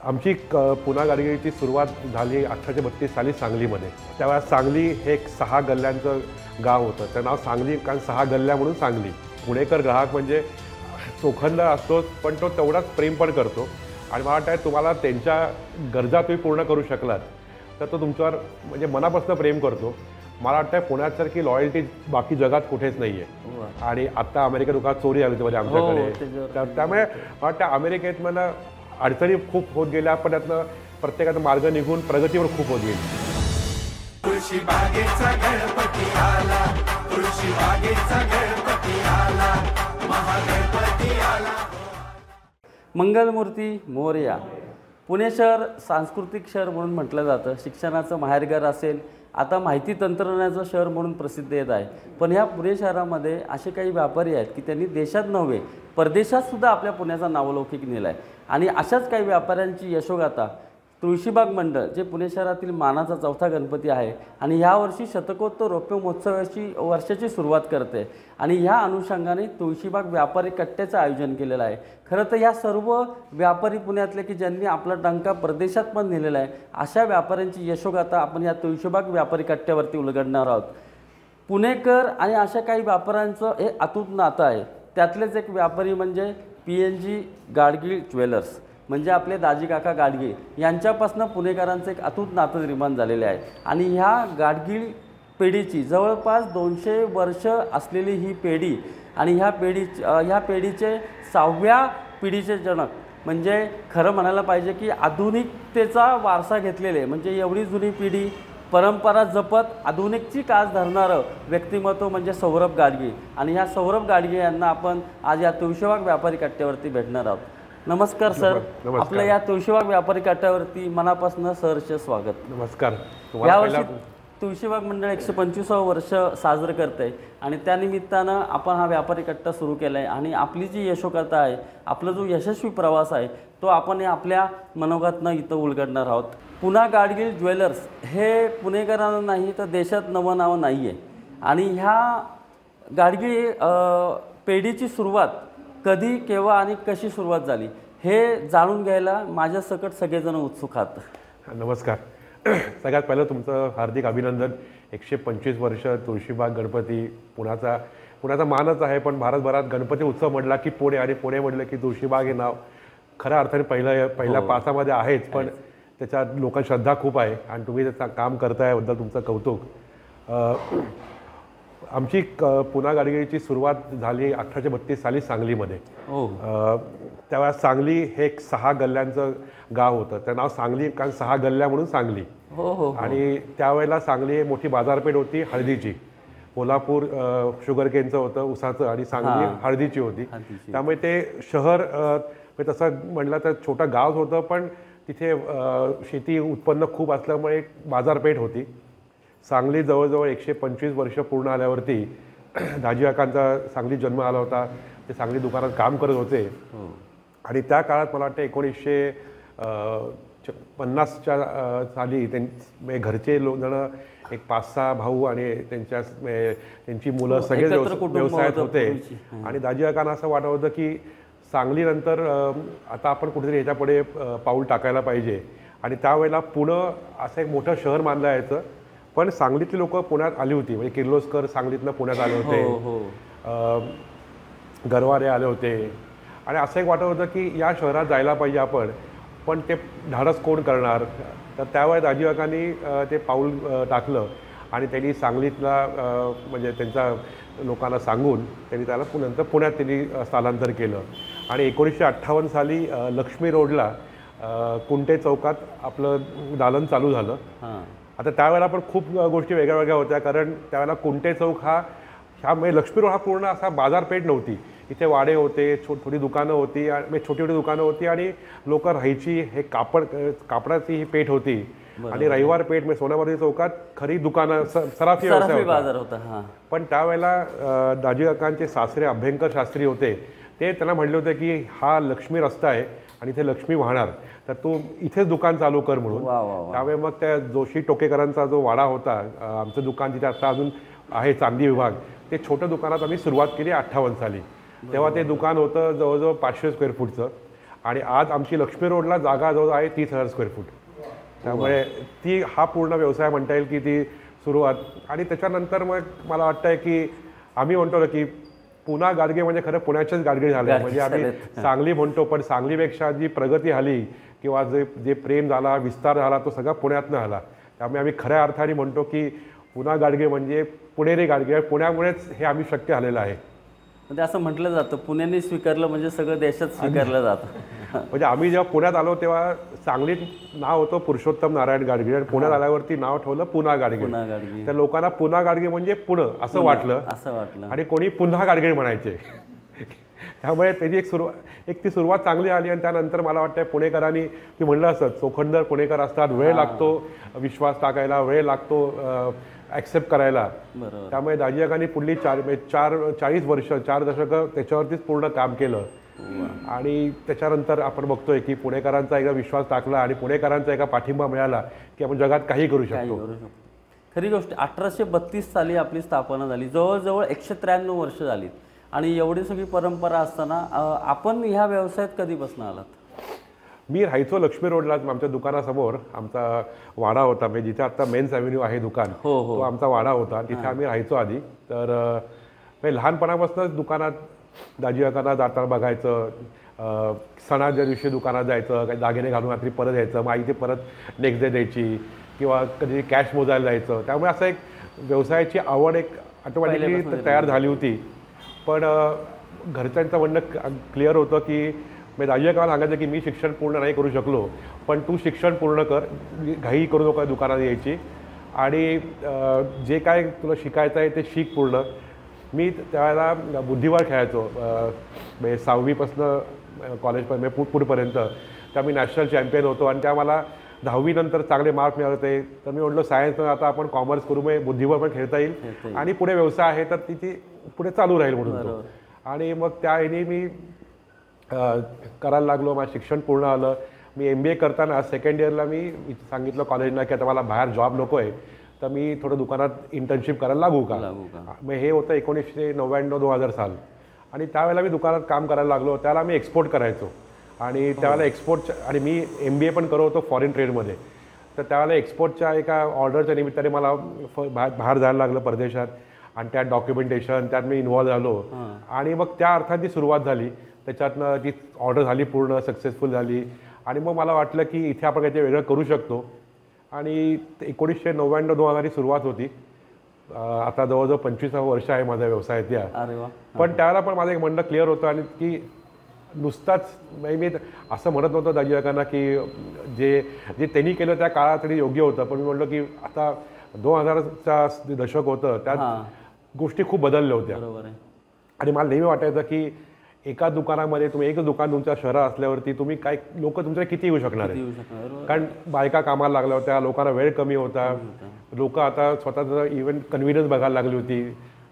आमची पुन्हा गाडगिळीची सुरुवात झाली 1832 साली सांगलीमध्ये. त्यावेळेस सांगली हे एक 6 गल्ल्यांचं गाव होतं. त्याचं नाव सांगली कारण 6 गल्ल्या म्हणून सांगली. पुणेकर ग्राहक म्हणजे चोखंद असतोच, पण तो तेवढाच प्रेम पण करतो. आणि मला वाटतं तुम्हाला त्यांच्या गरजा तुम्ही पूर्ण करू शकलात तर तो तुमच्यावर म्हणजे मनापासून प्रेम करतो. मला वाटतं पुण्यासारखी लॉयल्टी बाकी जगात कुठेच नाही आहे. आणि आत्ता अमेरिकेत दुकानात चोरी आली होती आमच्याकडे. त्यामुळे मला वाटतं अमेरिकेत मला अडचणी खूप होत गेल्या, पण त्यातनं प्रत्येकाचा मार्ग निघून प्रगतीवर खूप होत गेली. तुळशीबागेचा गणपती आला, तुळशीबागेचा गणपती आला, महागणपती आला. मंगलमूर्ती मोरया. पुणे शहर सांस्कृतिक शहर म्हणून म्हटलं जातं. शिक्षणाचं माहेरघर असेल, आता माहिती तंत्रज्ञानाचं शहर म्हणून प्रसिद्ध येत आहे. पण ह्या पुणे शहरामध्ये असे काही व्यापारी आहेत की त्यांनी देशात नव्हे परदेशातसुद्धा आपल्या पुण्याचा नावलौकिक नेला आहे. आणि अशाच काही व्यापाऱ्यांची यशोगाथा तुळशीबाग मंडळ, जे पुणे शहरातील मानाचा 4था गणपती आहे आणि ह्यावर्षी शतकोत्तर रौप्य महोत्सवाची वर्षाची सुरुवात करते. आणि ह्या अनुषंगाने तुळशीबाग व्यापारी कट्ट्याचं आयोजन केलेलं आहे. खरं तर ह्या सर्व व्यापारी पुण्यातले की ज्यांनी आपला डंका परदेशात पण नेलेला आहे, अशा व्यापाऱ्यांची यशोगाथा आपण या तुळशीबाग व्यापारी कट्ट्यावरती उलगडणार आहोत. पुणेकर आणि अशा काही व्यापाऱ्यांचं हे अतूट नातं आहे. त्यातलेच एक व्यापारी म्हणजे PNG गाडगीळ ज्वेलर्स, म्हणजे आपले दाजी काका गाडगीळ यांच्यापासून पुणेकरांचं एक अतूट नातं निर्माण झालेले आहे. आणि ह्या गाडगीळ पेढीची जवळपास 200 वर्ष असलेली ही पेढी आणि ह्या पेढीचे 6व्या पिढीचे जनक, म्हणजे खरं म्हणायला पाहिजे की आधुनिकतेचा वारसा घेतलेले, म्हणजे एवढी जुनी पिढी परंपरा जपत आधुनिकची कास धरणारं व्यक्तिमत्व म्हणजे सौरभ गाडगीळ. आणि ह्या सौरभ गाडगीळ यांना आपण आज या तुळशीबाग व्यापारी कट्ट्यावरती भेटणार आहोत. नमस्कार सर. आपलं या तुळशीबाग व्यापारी कट्ट्यावरती मनापासून सहर्ष स्वागत. नमस्कार. यावर्षी तुळशीबाग मंडळ 125वं वर्ष साजरं करत आहे आणि त्यानिमित्तानं आपण हा व्यापारी कट्टा सुरू केला आहे. आणि आपली जी यशोगाथा आहे, आपला जो यशस्वी प्रवास आहे, तो आपण आपल्या मनोगतानं इथं उलगडणार आहोत. पुन्हा गाडगीळ ज्वेलर्स हे पुणेकरांना नाही तर देशात नवं नाव नाही आहे. आणि ह्या गाडगीळ पेढीची सुरुवात कधी, केव्हा आणि कशी सुरुवात झाली हे जाणून घ्यायला माझ्या सकट सगळेजण उत्सुक आहात. नमस्कार. सगळ्यात पहिलं तुमचं हार्दिक अभिनंदन. 125 वर्ष तुळशीबाग गणपती पुण्याचा मानच आहे. पण भारतभरात गणपती उत्सव म्हटला की पुणे, आणि पुणे म्हटलं की तुळशीबाग हे नाव खऱ्या अर्थाने पहिल्या पासामध्ये आहेच. पण त्याच्यात लोकांची श्रद्धा खूप आहे आणि तुम्ही त्याचं काम करताय याबद्दल तुमचं कौतुक. आमची पुन्हा गाडगिळीची सुरुवात झाली 1832 साली सांगलीमध्ये. त्यावेळेस सांगली हे एक 6 गल्ल्यांचं गाव होतं. त्याचं नाव सांगली कारण 6 गल्ल्या म्हणून सांगली. आणि त्यावेळेला सांगली एक मोठी बाजारपेठ होती हळदीची. कोल्हापूर शुगरकेनचं होतं, ऊसाचं, आणि सांगली हळदीची होती. त्यामुळे ते शहर तसं म्हटलं तर छोटं गाव होतं, पण तिथे शेती उत्पन्न खूप असल्यामुळे एक बाजारपेठ होती. सांगली जवळजवळ 125 वर्ष पूर्ण आल्यावरती दाजी काकांचा सांगलीत जन्म आला होता. ते सांगली दुकानात काम करत होते. आणि त्या काळात मला वाटतं 1950च्या साली घरचे जण एक 5-6 भाऊ आणि त्यांची मुलं सगळे व्यवसायात होते. आणि दाजी काकांना असं वाटत होतं की सांगलीनंतर आता आपण कुठेतरी ह्याच्यापुढे पाऊल टाकायला पाहिजे. आणि त्यावेळेला पुणं असं एक मोठं शहर मानलं जायचं. पण सांगलीतली लोक पुण्यात आली होती, म्हणजे किर्लोस्कर सांगलीतनं पुण्यात आले होते, गरवारे आले होते. आणि असं एक वाटत होतं की या शहरात जायला पाहिजे आपण, पण ते धाडस कोण करणार. तर त्यावेळेस दाजी काकांनी ते पाऊल टाकलं आणि त्यांनी सांगलीतला म्हणजे त्यांच्या लोकांना सांगून त्यांनी त्याला नंतर पुण्यात त्यांनी स्थलांतर केलं. आणि 1958 साली लक्ष्मी रोडला कुंटे चौकात आपलं दालन चालू झालं. आता त्यावेळेला पण खूप गोष्टी वेगळ्या वेगळ्या होत्या, कारण त्यावेळेला कुंटे चौक म्हणजे लक्ष्मी रोड हा पूर्ण असा बाजारपेठ नव्हती. इथे वाडे होते, थोडी दुकानं होती, छोटी छोटी दुकानं होती आणि लोक राहायची. हे कापडाची ही पेठ होती. आणि रविवार पेठ म्हणजे सोनाबारी चौकात खरी दुकानं, सराफी व्यवसाय होता. पण त्यावेळेला दाजी काकांचे सासरे अभ्यंकर शास्त्री होते. ते त्यांना म्हटले होते की हा लक्ष्मी रस्ता आहे आणि इथे लक्ष्मी वाहणार, तर तू इथेच दुकान चालू कर म्हणून. त्यावेळी मग त्या जोशी टोकेकरांचा जो वाडा होता, आमचं दुकान जिथे आता अजून आहे चांदी विभाग, ते छोटं दुकानात आम्ही सुरुवात केली 58 साली. तेव्हा ते दुकान होतं जवळजवळ 500 स्क्वेअर फूटचं. आणि आज आमची लक्ष्मी रोडला जागा जवळ आहे 30,000 स्क्वेअर फूट. त्यामुळे ती हा पूर्ण व्यवसाय म्हणता येईल की ती सुरुवात. आणि त्याच्यानंतर मग मला वाटतंय की आम्ही म्हणतो ना की पुन्हा गाडगे म्हणजे खरं पुण्याचेच गाडगे झाले. म्हणजे आम्ही सांगली म्हणतो, पण सांगलीपेक्षा जी प्रगती झाली किंवा जे प्रेम झाला, विस्तार झाला, तो सगळा पुण्यातनं आला. त्यामुळे आम्ही खऱ्या अर्थाने म्हणतो की पुन्हा गाडगे म्हणजे पुणेरी गाडगे. पुण्यामुळेच हे आम्ही शक्य झालेलं आहे. म्हणजे असं म्हटलं जातं पुण्याने स्वीकारलं म्हणजे सगळं देशात स्वीकारलं जातं. म्हणजे आम्ही जेव्हा पुण्यात आलो तेव्हा सांगलीत नाव होतं पुरुषोत्तम नारायण गाडगे आणि पुण्यात आल्यावरती नाव ठेवलं पुन्हा गाडगे. पुन्हा गाडगे. त्या लोकांना पुन्हा गाडगे म्हणजे पुणं असं वाटलं आणि कोणी पुन्हा गाडगे म्हणायचे. त्यामुळे त्याची ती सुरुवात चांगली आली. आणि त्यानंतर मला वाटतं पुणेकरांनी ती म्हणलं असतं चोखंदर पुणेकर असतात, वेळ लागतो विश्वास टाकायला, वेळ लागतो ॲक्सेप्ट करायला. त्यामुळे दाजीकाकांनी पुढली 40 वर्ष 4 दशकं त्याच्यावरतीच पूर्ण काम केलं. आणि त्याच्यानंतर आपण बघतोय की पुणेकरांचा एकदा विश्वास टाकला आणि पुणेकरांचा एका पाठिंबा मिळाला की आपण जगात काही करू शकतो. खरी गोष्ट 1832 साली आपली स्थापना झाली, जवळजवळ 193 वर्ष झालीत. आणि एवढी सगळी परंपरा असताना आपण ह्या व्यवसायात कधीपासून आलात? मी राहायचो लक्ष्मी रोडलाच. आमच्या दुकानासमोर आमचा वाडा होता, म्हणजे जिथे आता मेन्स ॲव्हेन्यू आहे दुकान, तो आमचा वाडा होता. तिथे आम्ही राहायचो आधी. तर लहानपणापासूनच दुकानात दाजीकाकांना जाताना बघायचं. सणाच्या दिवशी दुकानात जायचं, काही दागिने घालून रात्री परत यायचं, मग आई ते परत नेक्स्ट डे द्यायची किंवा कधी कॅश मोजायला जायचं. त्यामुळे असं एक व्यवसायाची आवड एक ऑटोमॅटिकली तयार झाली होती. पण घरच्यांचं म्हणणं क्लिअर होतं की मी दाजीकाकांना सांगायचं की मी शिक्षण पूर्ण नाही करू शकलो, पण तू शिक्षण पूर्ण कर, घाई करू नका दुकानात यायची, आणि जे काय तुला शिकायचं आहे ते शिक पूर्ण. मी त्यावेळेला बुद्धिबळ खेळायचो, म्हणजे 6वीपासनं कॉलेजपर्यंत पुढपर्यंत. त्या मी नॅशनल चॅम्पियन होतो आणि त्या मला 10वी नंतर चांगले मार्क मिळाले होते. तर मी म्हटलं सायन्सनं आता आपण कॉमर्स करू, मग बुद्धिबळ पण खेळता येईल आणि पुढे व्यवसाय आहे तर ती पुढे चालू राहील म्हणून. आणि मग त्या ह्याने मी करायला लागलो. माझं शिक्षण पूर्ण आलं. मी MBA करताना सेकंड इयरला मी सांगितलं कॉलेजला की आता मला बाहेर जॉब नको आहे, तर मी थोडं दुकानात इंटर्नशिप करायला लागू का. मग हे होतं 1999-2000 साल. आणि त्यावेळेला मी दुकानात काम करायला लागलो. त्याला मी एक्सपोर्ट करायचो आणि त्यावेळेला एक्सपोर्ट, आणि मी MBA पण करत होतो फॉरेन ट्रेडमध्ये. तर त्यावेळेला एक्सपोर्टच्या एका ऑर्डरच्या निमित्ताने मला बाहेर जायला लागलं परदेशात. आणि त्यात डॉक्युमेंटेशन त्यात मी इन्व्हॉल्व झालो. आणि मग त्या अर्थात ती सुरुवात झाली. त्याच्यातनं ती ऑर्डर झाली, पूर्ण सक्सेसफुल झाली. आणि मग मला वाटलं की इथे आपण काहीतरी वेगळं करू शकतो. आणि 1999-2000 ही सुरुवात होती. आता जवळजवळ 25 वर्ष आहे माझ्या व्यवसायात या. पण त्यावेळेला पण माझं एक म्हणणं क्लिअर होतं आणि की नुसताच मी असं म्हणत नव्हतं दाजीकाकांना की जे त्यांनी केलं त्या काळात तरी योग्य होतं. पण मी म्हटलं की आता 2000चा दशक होतं, त्यात गोष्टी खूप बदलल्या होत्या. आणि मला नेहमी वाटायचं की एका दुकानामध्ये तुम्ही एकच दुकान तुमच्या शहरात असल्यावरती तुम्ही काय लोक तुमच्या किती येऊ शकणार आहे. कारण बायका कामाला लागल्या होत्या, लोकांना वेळ कमी होता, लोक आता स्वतःचं इव्हन कन्व्हिनियन्स बघायला लागली होती.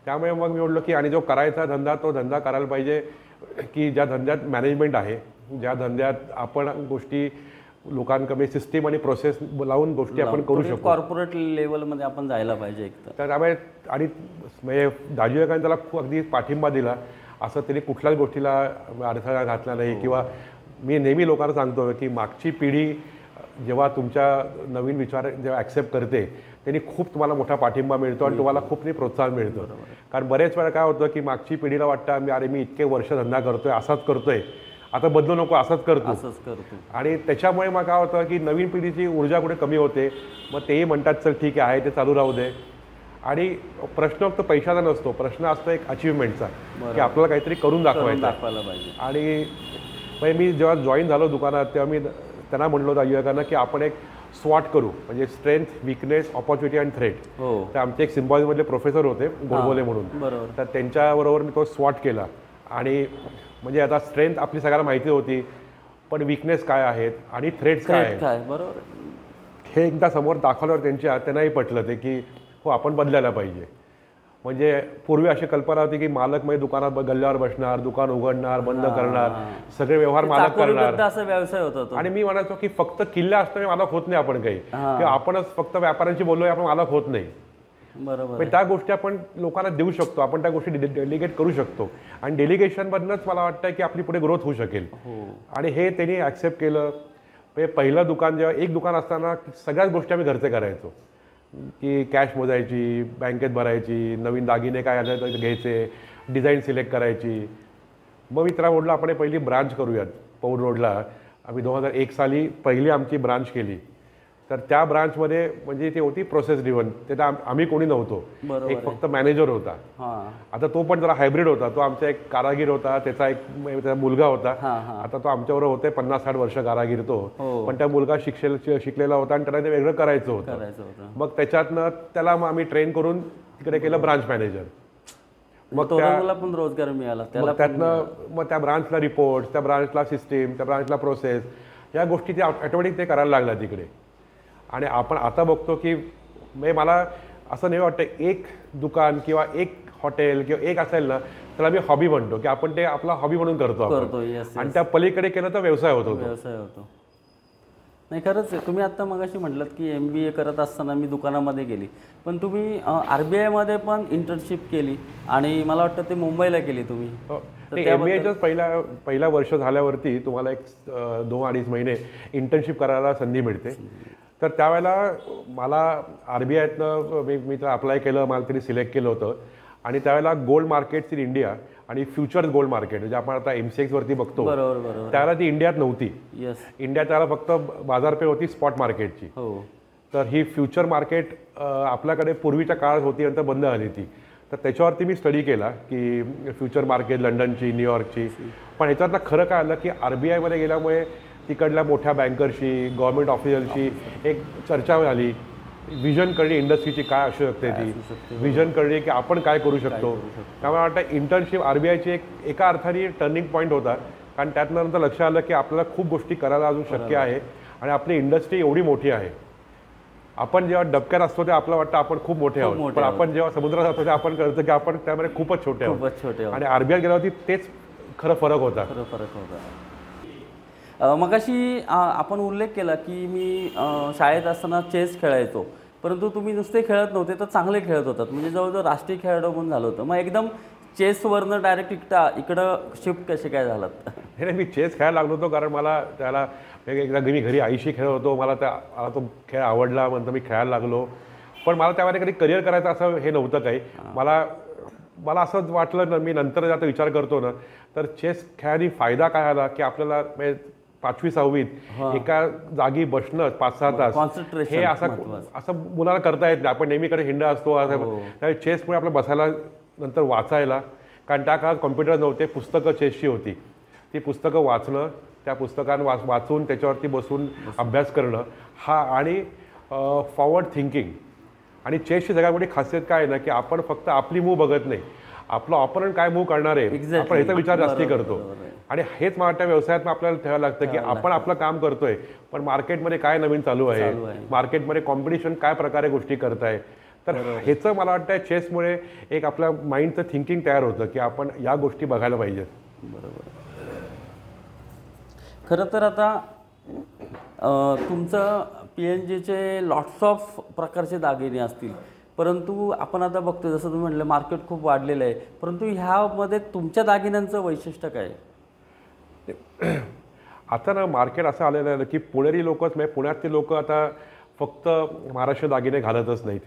त्यामुळे मग मी म्हटलं की आणि जो करायचा धंदा तो धंदा करायला पाहिजे की ज्या धंद्यात मॅनेजमेंट आहे, ज्या धंद्यात आपण गोष्टी लोकांकडे सिस्टीम आणि प्रोसेस लावून गोष्टी आपण करू शकतो. कॉर्पोरेट लेवलमध्ये आपण जायला पाहिजे. तर त्यामुळे आणि म्हणजे दाजीकाकांनी त्याला खूप अगदी पाठिंबा दिला. असं तरी कुठल्याच गोष्टीला अडथळा घातला नाही. किंवा मी नेहमी लोकांना सांगतो की मागची पिढी जेव्हा तुमच्या नवीन विचार जेव्हा ॲक्सेप्ट करते त्यांनी खूप तुम्हाला मोठा पाठिंबा मिळतो आणि तुम्हाला खूप प्रोत्साहन मिळतं. कारण बरेच वेळा काय होतं की मागची पिढीला वाटतं अरे मी इतके वर्ष धंदा करतोय, असाच करतोय, आता बदलू नको, असंच करतो. आणि त्याच्यामुळे मग काय होतं की नवीन पिढीची ऊर्जा कुठे कमी होते. मग तेही म्हणतात चल ठीक आहे ते चालू राहू दे. आणि प्रश्न फक्त पैशाचा नसतो, प्रश्न असतो एक अचिव्हमेंटचा की आपल्याला काहीतरी करून दाखवायला पाहिजे. आणि म्हणजे मी जेव्हा जॉईन झालो दुकानात तेव्हा मी त्यांना म्हणलो दाजीकाकांना की आपण एक स्वॉट करू, म्हणजे strength, weakness, opportunity and threat. तर आमचे एक सिम्बॉलिझममधले प्रोफेसर होते गोडबोले म्हणून, तर त्यांच्याबरोबर मी तो स्वॉट केला. आणि म्हणजे आता स्ट्रेंथ आपली सगळ्यांना माहिती होती, पण विकनेस काय आहेत आणि थ्रेट्स काय आहेत हे एकदा समोर दाखवल्यावर त्यांनाही पटलं ते की हो आपण बदलायला पाहिजे. म्हणजे पूर्वी अशी कल्पना होती की मालक म्हणजे दुकानात गल्ल्यावर बसणार, दुकान उघडणार, बंद करणार, सगळे व्यवहार मालक करणार, असा व्यवसाय होता. आणि मी म्हणायचो की फक्त किल्ल्या असताना मालक होत नाही आपण काही, किंवा आपणच फक्त व्यापाऱ्यांशी बोललोय आपण मालक होत नाही. बरोबर पण त्या गोष्टी आपण लोकांना देऊ शकतो, आपण त्या गोष्टी डेलिगेट करू शकतो आणि डेलिगेशनमधनंच मला वाटतं की आपली पुढे ग्रोथ होऊ शकेल. आणि हे त्यांनी ॲक्सेप्ट केलं. पहिलं दुकान जेव्हा एक दुकान असताना सगळ्याच गोष्टी आम्ही घरचे करायचो, की कॅश मोजायची, बँकेत भरायची, नवीन दागिने काय आले तर घ्यायचे, डिझाईन सिलेक्ट करायची. मग मी त्याला म्हटलं आपण पहिली ब्रांच करूयात पौड रोडला. आम्ही 2001 साली पहिली आमची ब्रांच केली. तर त्या ब्रांचमध्ये म्हणजे ती होती प्रोसेस ड्रिव्हन. त्यात आम्ही कोणी नव्हतो, एक फक्त मॅनेजर होता. आता तो पण जरा हायब्रिड होता. तो आमचा एक कारागीर होता, त्याचा मुलगा होता. आता तो आमच्याबरोबर होते 50-60 वर्ष कारागीर तो. पण त्या मुलगा शिकलेला होता आणि त्याला ते वेगळं करायचं होतं. मग त्याच्यातनं त्याला आम्ही ट्रेन करून तिकडे केलं ब्रांच मॅनेजर. मग त्याला पण रोजगार मिळाला. त्यातनं मग त्या ब्रांचला रिपोर्ट, त्या ब्रांचला सिस्टीम, त्या ब्रांचला प्रोसेस, या गोष्टी ते ऑटोमॅटिक ते करायला लागल्या तिकडे. आणि आपण आता बघतो की म्हणजे मला असं नाही वाटतं एक दुकान किंवा एक हॉटेल किंवा एक असेल ना त्याला मी हॉबी म्हणतो, की आपण ते आपला हॉबी म्हणून करतो आणि त्या पलीकडे केलं तर व्यवसाय होतो. नाही खरंच आहे. तुम्ही आता मगाशी म्हटलं की MBA करत असताना मी दुकानामध्ये गेली, पण तुम्ही RBIमध्ये पण इंटर्नशिप केली आणि मला वाटतं ते मुंबईला केली तुम्ही. MBAच्याच पहिला वर्ष झाल्यावरती तुम्हाला एक 2-2.5 महिने इंटर्नशिप करायला संधी मिळते. तर त्यावेळेला मला RBIतनं मी तर अप्लाय केलं, मला तरी सिलेक्ट केलं होतं. आणि त्यावेळेला गोल्ड मार्केट्स इन इंडिया आणि फ्युचर गोल्ड मार्केट जे आपण आता MCX वरती बघतो, त्यावेळेला ती इंडियात नव्हती. इंडियात त्याला फक्त बाजारपेठ होती स्पॉट मार्केटची. तर ही फ्युचर मार्केट आपल्याकडे पूर्वीच्या काळात होती, नंतर बंद झाली ती. तर त्याच्यावरती मी स्टडी केला की फ्युचर मार्केट लंडनची, न्यूयॉर्कची. पण ह्याच्यातनं खरं काय आलं की RBIमध्ये गेल्यामुळे तिकडल्या मोठ्या बँकरशी, गव्हर्नमेंट ऑफिसरशी एक चर्चा झाली. विजन कळली इंडस्ट्रीची काय असू शकते, ती विजन कळली की आपण काय करू शकतो. त्यामुळे वाटतं इंटर्नशिप RBIची एका अर्थाने टर्निंग पॉईंट होता. कारण त्यातनंतर लक्षात आलं की आपल्याला खूप गोष्टी करायला अजून शक्य आहे आणि आपली इंडस्ट्री एवढी मोठी आहे. आपण जेव्हा डबक्यात असतो ते आपलं वाटतं आपण खूप मोठे आहोत, पण आपण जेव्हा समुद्रात जातो ते आपण कळतं की आपण त्यामध्ये खूपच छोटे आहोत. आणि RBI गेल्यावरती तेच खरं फरक होता. मगाशी आपण उल्लेख केला की मी शाळेत असताना चेस खेळायचो, परंतु तुम्ही नुसते खेळत नव्हते तर चांगले खेळत होतात. म्हणजे जवळजवळ राष्ट्रीय खेळाडू म्हणून झालं होतं. मग एकदम चेसवरनं डायरेक्ट इकडं शिफ्ट कसे काय झालात? हे मी चेस खेळायला लागलो होतो कारण मला त्याला एकदा मी घरी आईशी खेळत होतो. मला तो खेळ आवडला, म्हणतो मी खेळायला लागलो. पण मला त्यामध्ये कधी करिअर करायचं असं हे नव्हतं काही. मला असं वाटलं ना, मी नंतर आता विचार करतो ना, तर चेस खेळाने फायदा काय आला की आपल्याला 5वी-6वीत एका जागी बसणं 5-6 तास हे असं मुलाला करता येत नाही. आपण नेहमीकडे हिंडा असतो. त्यावेळी चेसमुळे आपलं बसायला, नंतर वाचायला, कारण त्या काळात कॉम्प्युटर नव्हते, पुस्तकं चेसची होती. ती पुस्तकं वाचणं, त्या पुस्तकांना वाचून त्याच्यावरती बसून अभ्यास करणं, हा आणि फॉरवर्ड थिंकिंग. आणि चेसची सगळ्यात मोठी खासियत काय आहे ना, की आपण फक्त आपली मूव बघत नाही, आपलं ऑपोनंट काय मूव करणार आहे आपण ह्याचा विचार जास्ती करतो. आणि हेच मला व्यवसायात आपल्याला ठेवायला लागतं की आपण आपलं काम करतोय, पण मार्केटमध्ये काय नवीन चालू आहे, मार्केटमध्ये कॉम्पिटिशन काय प्रकारे गोष्टी करताय. तर ह्याचं मला वाटतं चेसमुळे एक आपल्या माइंडचं थिंकिंग तयार होतं की आपण या गोष्टी बघायला पाहिजेत. बरोबर. खरं तर आता तुमचं PNGचे लॉट्स ऑफ प्रकारचे दागिने असतील, परंतु आपण आता बघतो जसं तुम्ही म्हटलं मार्केट खूप वाढलेलं आहे, परंतु ह्यामध्ये तुमच्या दागिन्यांचं वैशिष्ट्य काय? आता ना मार्केट असं आलेलं आहे की पुणेरी लोकच, म्हणजे पुण्यातले लोक आता फक्त महाराष्ट्र दागिने घालतच नाहीत.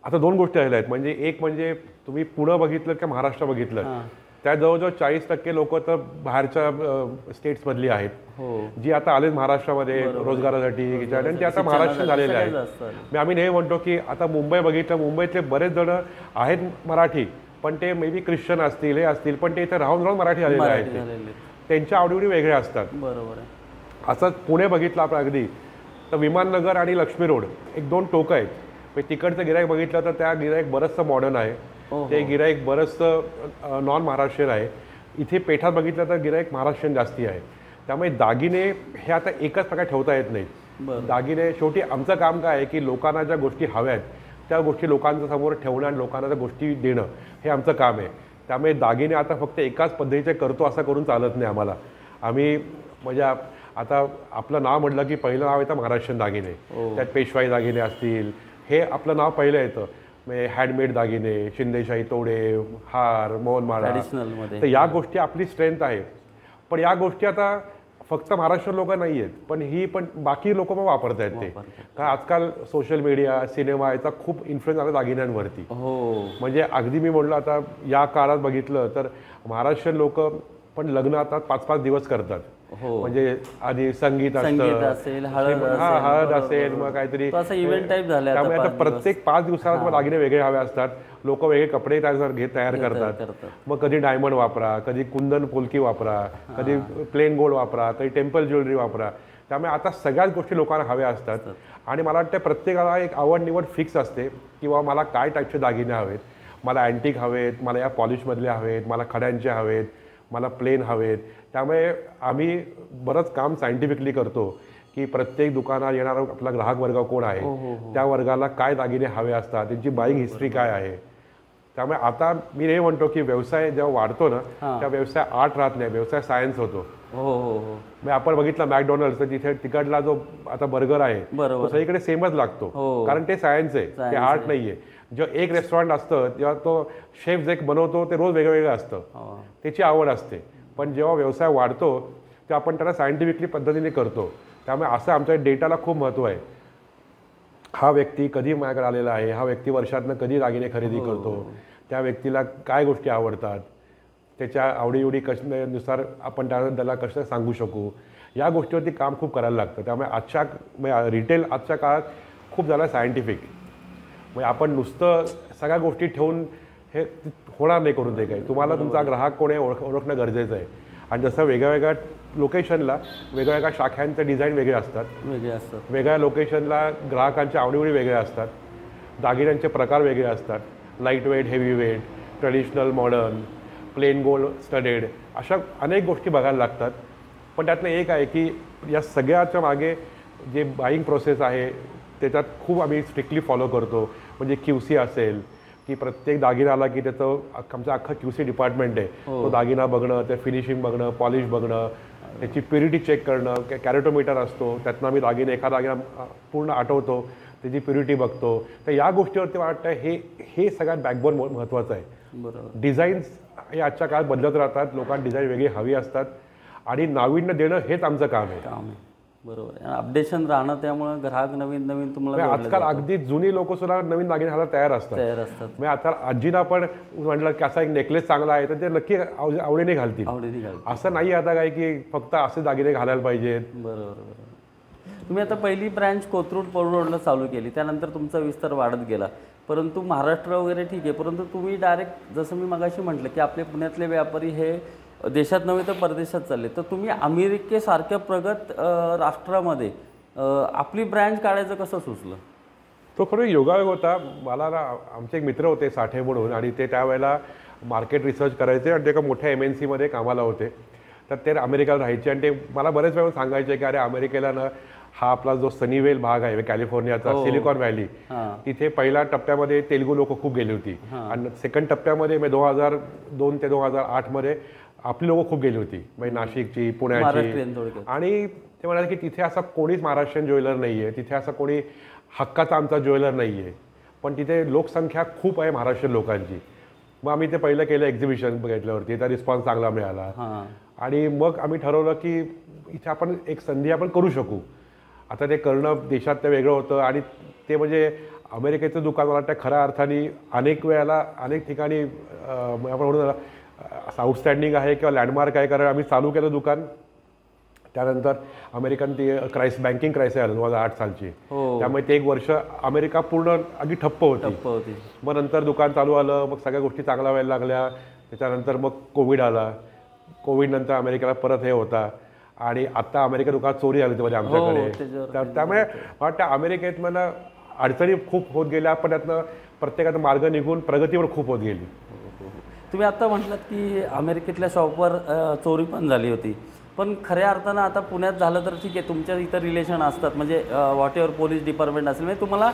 आता 2 गोष्टी आलेल्या आहेत. म्हणजे एक म्हणजे तुम्ही पुणे बघितलं किंवा महाराष्ट्र बघितलं, त्या जवळजवळ 40% लोक तर बाहेरच्या स्टेट्समधली आहेत, जी आता आलेत महाराष्ट्रामध्ये रोजगारासाठी, आणि ते आता महाराष्ट्र झालेले आहेत. आम्ही नेहमी म्हणतो की आता मुंबई बघितलं, मुंबईतले बरेच जण आहेत मराठी, पण ते मे बी ख्रिश्चन असतील, हे असतील, पण ते इथे राहून मराठी झालेले आहेत. त्यांच्या आवडीवडी वेगळ्या असतात. बरोबर आहे. असं पुणे बघितलं आपण अगदी तर विमाननगर आणि लक्ष्मी रोड एक 2 टोकं आहेत. तिकडचं गिराईक बघितलं तर त्या गिराईक बरंचसं मॉडर्न आहे, ते गिराईक बरंचसं नॉन महाराष्ट्रीयन आहे. इथे पेठात बघितलं तर गिराईक महाराष्ट्रीयन जास्ती आहे. त्यामुळे दागिने हे आता एकच प्रकारे ठेवता येत नाहीत. दागिने शेवटी आमचं काम काय आहे की लोकांना ज्या गोष्टी हव्या आहेत त्या गोष्टी लोकांच्या समोर ठेवणं आणि लोकांना त्या गोष्टी देणं हे आमचं काम आहे. त्यामुळे दागिने आता फक्त एकाच पद्धतीचे करतो असं करून चालत नाही आम्हाला. आम्ही म्हणजे आता आपलं नाव म्हटलं की पहिलं नाव येतं महाराष्ट्रीयन दागिने, त्यात पेशवाई दागिने असतील, हे आपलं नाव पहिलं येतं. म्हणजे हँडमेड दागिने, शिंदेशाही तोडे, हार, मोहनमाळा, ट्रॅडिशनलमध्ये तर या गोष्टी आपली स्ट्रेंथ आहे. पण या गोष्टी आता फक्त महाराष्ट्र लोक नाही आहेत, पण बाकी लोक पण वापरत आहेत ते. कारण आजकाल सोशल मीडिया, सिनेमा याचा खूप इन्फ्लुएन्स आला दागिन्यांवरती. म्हणजे अगदी मी म्हणलं आता या काळात बघितलं तर महाराष्ट्रीयन लोक पण लग्न आता 5-5 दिवस करतात. म्हणजे आधी संगीत असेल, हळद असेल, मग काहीतरी इव्हेंट टाईप झाले. त्यामुळे आता प्रत्येक 5 दिवसाला दागिने वेगळे हवे असतात. लोक वेगळे कपडे तयार करतात. मग कधी डायमंड वापरा, कधी कुंदन पोलकी वापरा, कधी प्लेन गोल्ड वापरा, कधी टेम्पल ज्वेलरी वापरा. त्यामुळे आता सगळ्याच गोष्टी लोकांना हव्या असतात. आणि मला वाटतं प्रत्येकाला एक आवड निवड फिक्स असते किंवा मला काय टाईपचे दागिने हवेत. मला अँटिक हवेत, मला या पॉलिशमधले हवेत, मला खड्यांचे हवेत, मला प्लेन हवेत. त्यामुळे आम्ही बरंच काम सायंटिफिकली करतो की प्रत्येक दुकानात येणारा आपला ग्राहक वर्ग कोण आहे, त्या वर्गाला काय दागिने हवे असतात, त्यांची बाईंग हिस्ट्री काय आहे. त्यामुळे आता मी हे म्हणतो की व्यवसाय जेव्हा वाढतो ना, त्या व्यवसाय आर्ट राहत नाही, व्यवसाय सायन्स होतो. म्हणजे आपण बघितलं मॅकडॉनल्ड, तर तिथे तिकडला जो आता बर्गर आहे तो सगळीकडे सेमच लागतो, कारण ते सायन्स आहे, ते आर्ट नाहीये. जेव्हा एक रेस्टॉरंट असतं तेव्हा तो शेफ जे बनवतो ते रोज वेगवेगळं असतं, त्याची आवड असते. पण जेव्हा व्यवसाय वाढतो तेव्हा आपण त्याला सायंटिफिकली पद्धतीने करतो. त्यामुळे असं आमच्या डेटाला खूप महत्त्व आहे. हा व्यक्ती कधी माझ्याकडे आलेला आहे, हा व्यक्ती वर्षातनं कधी दागिने खरेदी करतो, त्या व्यक्तीला काय गोष्टी आवडतात, त्याच्या आवडीनिवडी कशानुसार आपण त्याला कसं सांगू शकू, या गोष्टीवरती काम खूप करायला लागतं. त्यामुळे रिटेल आजच्या काळात खूप झालं सायंटिफिक. म्हणजे आपण नुसतं सगळ्या गोष्टी ठेवून हे होणार नाही करून ते काही. तुम्हाला तुमचा ग्राहक कोण आहे ओळखणं गरजेचं आहे. आणि जसं वेगळ्या लोकेशनला वेगवेगळ्या शाख्यांचे डिझाईन वेगळे असतात, वेगळ्या लोकेशनला ग्राहकांच्या आवडीवडी वेगळ्या असतात, दागिन्यांचे प्रकार वेगळे असतात, light weight, heavy weight, traditional, modern, plain gold, studded, अशा अनेक गोष्टी बघायला लागतात. पण त्यातलं एक आहे की या सगळ्याच्या मागे जे बाईंग प्रोसेस आहे त्याच्यात खूप आम्ही स्ट्रिक्टली फॉलो करतो. म्हणजे QC असेल की प्रत्येक दागिना आला की त्याचं आमचं अख्खं QC डिपार्टमेंट आहे. तो दागिना बघणं, ते फिनिशिंग बघणं, पॉलिश बघणं, त्याची प्युरिटी चेक करणं, कॅरेटोमीटर असतो, त्यातनं आम्ही दागिने एखादा दागिना पूर्ण आठवतो, त्याची प्युरिटी बघतो. तर या गोष्टीवरती वाटतं हे सगळ्यात बॅकबोन महत्त्वाचं आहे. बरोबर. डिझाईन्स हे आजच्या काळात बदलत राहतात, लोकांना डिझाईन वेगळी हवी असतात आणि नाविन्य देणं हेच आमचं काम आहे. बरोबर आहे. अपडेशन राहणं, त्यामुळे ग्राहक नवीन तुम्हाला आजकाल अगदी जुनी लोक सुद्धा नवीन दागिने घालायला तयार असतात. म्हणजे आता आजीना पण म्हटलं की असा एक नेकलेस चांगला आहे तर ते नक्की आवडीने घालतील. असं नाही आता काय की फक्त असे दागिने घालायला पाहिजेत. बरोबर. तुम्ही आता पहिली ब्रँच कोथरूड पौळ रोडला चालू केली, त्यानंतर तुमचा विस्तार वाढत गेला. परंतु महाराष्ट्र वगैरे ठीक आहे, परंतु तुम्ही डायरेक्ट जसं मी मगाशी म्हटलं की आपले पुण्यातले व्यापारी हे देशात नव्हे तर परदेशात चालले, तर तुम्ही अमेरिकेसारख्या प्रगत राष्ट्रामध्ये आपली ब्रँच काढायचं कसं सुचलं? तो खरं योगायोग होता. मला ना आमचे एक मित्र होते साठे म्हणून, आणि ते त्यावेळेला मार्केट रिसर्च करायचे आणि ते एका मोठ्या MNCमध्ये कामाला होते. तर ते अमेरिकेला राहायचे आणि ते मला बरेच वेळा सांगायचे की अरे अमेरिकेला ना हा आपला जो सनीवेल भाग आहे कॅलिफोर्नियाचा, सिलिकॉन व्हॅली, तिथे पहिल्या टप्प्यामध्ये तेलुगू लोक खूप गेली होती आणि सेकंड टप्प्यामध्ये 2002 ते 2008 मध्ये आपली लोक खूप गेली होती, म्हणजे नाशिकची, पुण्याची. आणि ते म्हणाले की तिथे असा कोणीच महाराष्ट्रीयन ज्वेलर नाही आहे, तिथे असा कोणी हक्काचा आमचा ज्वेलर नाही आहे, पण तिथे लोकसंख्या खूप आहे महाराष्ट्रीयन लोकांची. मग आम्ही ते पहिलं केलं, एक्झिबिशन बघितल्यावरती त्याचा रिस्पॉन्स चांगला मिळाला आणि मग आम्ही ठरवलं की इथे आपण एक संधी आपण करू शकू. आता ते करणं देशात ते वेगळं होतं आणि ते म्हणजे अमेरिकेचं दुकान मला वाटतं खऱ्या अर्थाने अनेक वेळेला अनेक ठिकाणी आपण म्हणून असं आउटस्टँडिंग आहे किंवा लँडमार्क आहे. कारण आम्ही चालू केलं दुकान, त्यानंतर अमेरिकन ती बँकिंग क्रायसिस आलं 2008 सालची, त्यामुळे ते एक वर्ष अमेरिका पूर्ण अगदी ठप्प होती. मग नंतर दुकान चालू आलं, मग सगळ्या गोष्टी चांगल्या व्हायला लागल्या. त्याच्यानंतर मग कोविड आला, कोविड नंतर अमेरिकेला परत हे होता आणि आता अमेरिका दुकानात चोरी आली होती आमच्याकडे. त्यामुळे वाटतं अमेरिकेत मला अडचणी खूप होत गेल्या, पण त्यातनं प्रत्येकाचा मार्ग निघून प्रगतीवर खूप होत गेली. तुम्ही आता म्हटलात की अमेरिकेतल्या शॉपवर चोरी पण झाली होती, पण खऱ्या अर्थानं आता पुण्यात झालं तर ठीक आहे, तुमच्या इथं रिलेशन असतात, म्हणजे व्हॉट एव्हर पोलीस डिपार्टमेंट असेल, म्हणजे तुम्हाला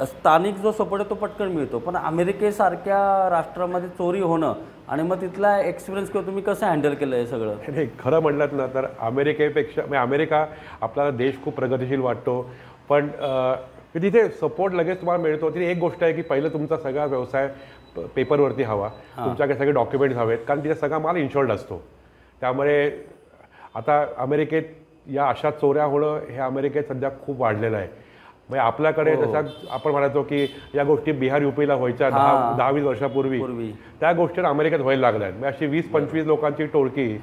स्थानिक जो सपोर्ट आहे तो पटकन मिळतो. पण अमेरिकेसारख्या राष्ट्रामध्ये चोरी होणं आणि मग तिथला एक्सपिरियन्स किंवा तुम्ही कसं हँडल केलं हे सगळं? हे खरं म्हणलात ना तर अमेरिकेपेक्षा म्हणजे अमेरिका आपला देश खूप प्रगतिशील वाटतो, पण की तिथे सपोर्ट लगेच तुम्हाला मिळतो. तिथे एक गोष्ट आहे की पहिलं तुमचा सगळा व्यवसाय पेपरवरती हवा, तुमच्याकडे सगळे डॉक्युमेंट्स हवेत, कारण तिथे सगळा माल इन्शुर्ड असतो. त्यामुळे आता अमेरिकेत या अशा चोऱ्या होणं हे अमेरिकेत सध्या खूप वाढलेलं आहे. म्हणजे आपल्याकडे जसं आपण म्हणायचो की या गोष्टी बिहार UPला व्हायच्या 10-20 वर्षापूर्वी, त्या गोष्टी अमेरिकेत व्हायला लागल्या आहेत. म्हणजे अशी 20-25 लोकांची टोळकी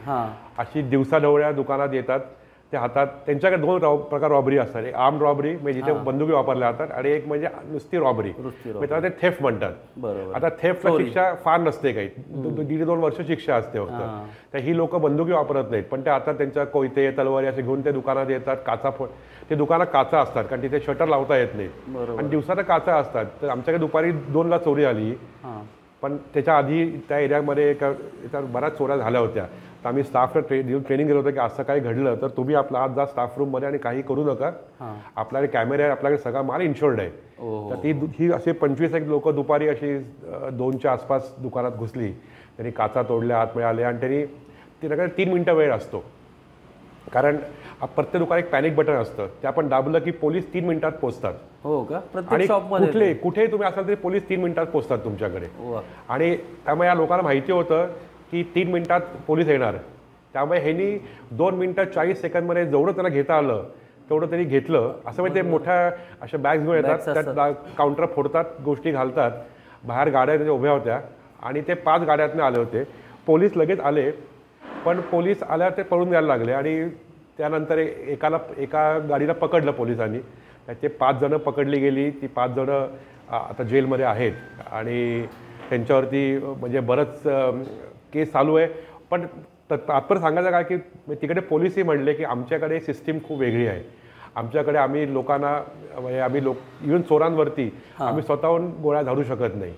अशी दिवसाढवळ्या दुकानात येतात. ते हातात त्यांच्याकडे 2 प्रकार रॉबरी असतात. एक आर्म रॉबरी म्हणजे जिथे बंदुकी वापरल्या जातात, आणि एक म्हणजे नुसती रॉबरी, म्हणजे त्याला ते थेफ्ट म्हणतात. आता थेफ्टला शिक्षा फार नसते, काही 1.5-2 वर्ष शिक्षा असते फक्त. तर ही लोक बंदुकी वापरत नाहीत, पण ते आता त्यांच्या कोयते तलवारी असे घेऊन ते दुकानात येतात. ते दुकानात काचा असतात, कारण तिथे शटर लावता येत नाही आणि दिवसाला काचा असतात. तर आमच्याकडे दुपारी 2ला चोरी आली, पण त्याच्या आधी त्या एरियामध्ये बऱ्याच चोऱ्या झाल्या होत्या. तर आम्ही स्टाफला ट्रेनिंग दिलं होतं की असं काही घडलं तर तुम्ही आपला हात जा स्टाफ रूममध्ये आणि काही करू नका. आपल्याकडे कॅमेरे आहे, आपल्याकडे सगळा माल इन्शुर्ड आहे. तर ही असे 25 लोक दुपारी अशी 2च्या आसपास दुकानात घुसली. त्यांनी काचा तोडल्या, आतमध्ये आले, आणि त्यांनी तिच्याकडे 3 मिनिटं वेळ असतो, कारण प्रत्येक दुकानात एक पॅनिक बटन असतं. ते आपण दाबलं की पोलीस 3 मिनिटात पोहोचतात. हो का? आणि कुठेही तुम्ही असाल तरी पोलीस 3 मिनिटात पोहोचतात तुमच्याकडे. आणि त्यामुळे या लोकांना माहिती होतं की 3 मिनिटात पोलीस येणार. त्यामुळे ह्यांनी 2 मिनिटं 40 सेकंदमध्ये जेवढं त्याला घेता आलं तेवढं त्यांनी घेतलं. असं म्हणजे ते मोठ्या अशा बॅग्स घेऊन येतात, त्यात काउंटर फोडतात, गोष्टी घालतात. बाहेर गाड्या त्याच्या उभ्या होत्या आणि ते 5 गाड्यातनं आले होते. पोलीस लगेच आले, पण पोलीस आल्यावर ते पळून जायला लागले. आणि त्यानंतर एका गाडीला पकडलं पोलिसांनी. त्याचे 5 जणं पकडली गेली. ती 5 जणं आता जेलमध्ये आहेत आणि त्यांच्यावरती म्हणजे बरंच केस चालू आहे. पण तात्पर्य सांगायचं काय की तिकडे पोलिसही म्हणले की आमच्याकडे सिस्टीम खूप वेगळी आहे. आमच्याकडे आम्ही लोकांना म्हणजे इव्हन चोरांवरती आम्ही स्वतःहून गोळ्या झाडू शकत नाही.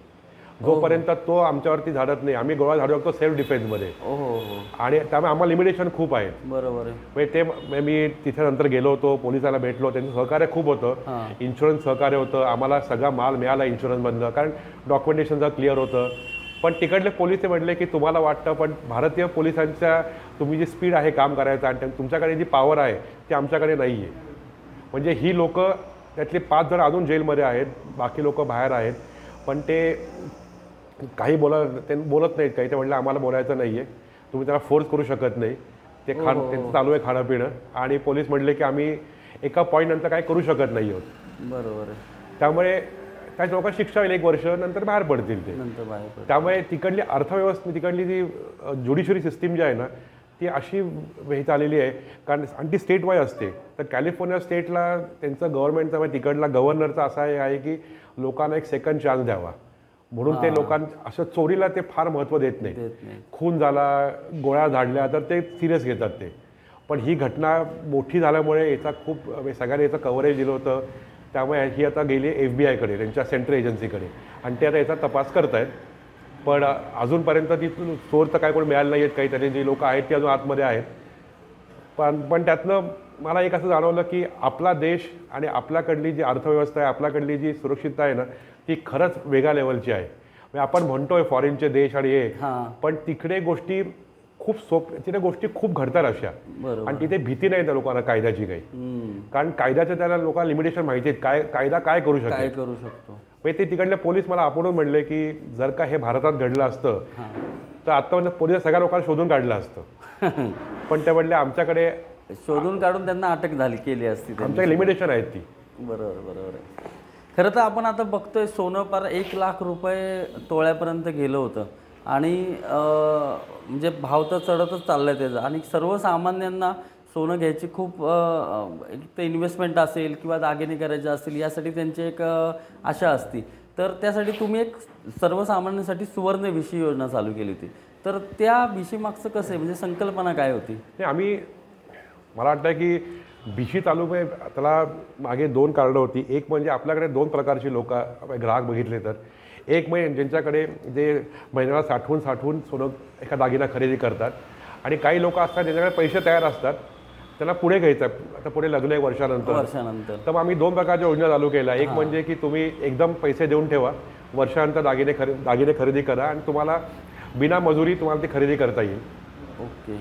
जोपर्यंत तो आमच्यावरती झाडत नाही, आम्ही गोळ्या झाडू शकतो सेल्फ डिफेन्समध्ये. आणि त्यामुळे आम्हाला लिमिटेशन खूप आहे. बरोबर आहे. म्हणजे ते मी तिथे नंतर गेलो होतो, पोलिसाला भेटलो, त्यांचं सहकार्य खूप होतं. इन्शुरन्स सहकार्य होतं, आम्हाला सगळा माल मिळाला इन्शुरन्समधनं, कारण डॉक्युमेंटेशन क्लिअर होतं. पण तिकडले पोलीस म्हणले की तुम्हाला वाटतं, पण भारतीय पोलिसांच्या तुम्ही जी स्पीड आहे काम करायचं आणि तुमच्याकडे जी पॉवर आहे ती आमच्याकडे नाही आहे. म्हणजे ही लोक त्यातले 5 जण अजून जेलमध्ये आहेत, बाकी लोक बाहेर आहेत. पण ते काही बोलत नाहीत. काही ते म्हणलं आम्हाला बोलायचं नाही आहे, तुम्ही त्याला फोर्स करू शकत नाही. ते त्यांचं चालू आहे खाणं पिणं. आणि पोलीस म्हणले की आम्ही एका पॉईंटनंतर काही करू शकत नाही आहोत. बरोबर आहे. त्यामुळे त्या लोकांना शिक्षा होईल 1 वर्ष, नंतर बाहेर पडतील ते. त्यामुळे तिकडली अर्थव्यवस्था, तिकडली जी ज्युडिशरी सिस्टीम जी आहे ना, ती अशी हे चाललेली आहे. कारण आणि ती स्टेट वाईज असते. तर कॅलिफोर्निया स्टेटला त्यांचं गव्हर्नमेंटचा म्हणजे तिकडला गव्हर्नरचा असा आहे की लोकांना एक सेकंड चान्स द्यावा, म्हणून ते असं चोरीला ते फार महत्त्व देत नाही. खून झाला, गोळ्या झाडल्या तर ते सिरियस घेतात ते. पण ही घटना मोठी झाल्यामुळे याचा खूप सगळ्यांनी याचं कव्हरेज दिलं होतं. त्यामुळे ही आता गेली FBI कडे, त्यांच्या सेंट्रल एजन्सीकडे, आणि ते आता याचा तपास करत आहेत. पण अजूनपर्यंत ती चोर तर काय कोण मिळालं नाही आहेत. काही तरी जी लोक आहेत ती अजून आतमध्ये आहेत. पण त्यातनं मला एक असं जाणवलं की आपला देश आणि आपल्याकडली जी अर्थव्यवस्था आहे, आपल्याकडली जी सुरक्षितता आहे ना, ती खरंच वेगळ्या लेवलची आहे. म्हणजे आपण म्हणतोय फॉरेनचे देश आणि हे, पण तिकडे गोष्टी खूप तिथे गोष्टी खूप घडतात अशा. आणि तिथे भीती नाही त्या लोकांना कायद्याची काही, कारण कायद्याचं त्याला लोकांना लिमिटेशन माहिती आहेत. कायदा काय करू शकतो. म्हणजे ते तिकडले पोलीस मला आपण म्हणले की जर का हे भारतात घडलं असतं तर आतापर्यंत पोलीस सगळ्या लोकांना शोधून काढलं असतं. पण ते म्हणले आमच्याकडे शोधून काढून त्यांना अटक केली असती. आमच्याकडे लिमिटेशन आहेत ती. बरोबर आहे. खरं तर आपण आता बघतोय सोनं पार 1 लाख रुपये तोळ्यापर्यंत गेलं होतं. आणि म्हणजे भाव तर चढतच चाललाय त्याचा. आणि सर्वसामान्यांना सोनं घ्यायची खूप एक तर इन्व्हेस्टमेंट असेल किंवा दागिने करायचे असतील, यासाठी त्यांची एक आशा असती. तर त्यासाठी तुम्ही एक सर्वसामान्यांसाठी सुवर्ण भिशी योजना चालू केली होती. तर त्या भिशीमागचं कसं आहे, म्हणजे संकल्पना काय होती? मला वाटतं की भिशी चालू त्याला मागे 2 कारणं होती. एक म्हणजे आपल्याकडे 2 प्रकारची लोक ग्राहक बघितले तर, एक म्हणजे ज्यांच्याकडे जे महिन्याला साठवून सोनं एका दागिना खरेदी करतात, आणि काही लोक असतात ज्यांच्याकडे पैसे तयार असतात, त्यांना पुढे घ्यायचं आहे. आता पुढे लग्न 1 वर्षानंतर. तर मग आम्ही 2 प्रकारच्या योजना चालू केल्या. एक म्हणजे की तुम्ही एकदम पैसे देऊन ठेवा, वर्षानंतर दागिने खरेदी करा, आणि तुम्हाला बिना मजुरी तुम्हाला ती खरेदी करता येईल. ओके,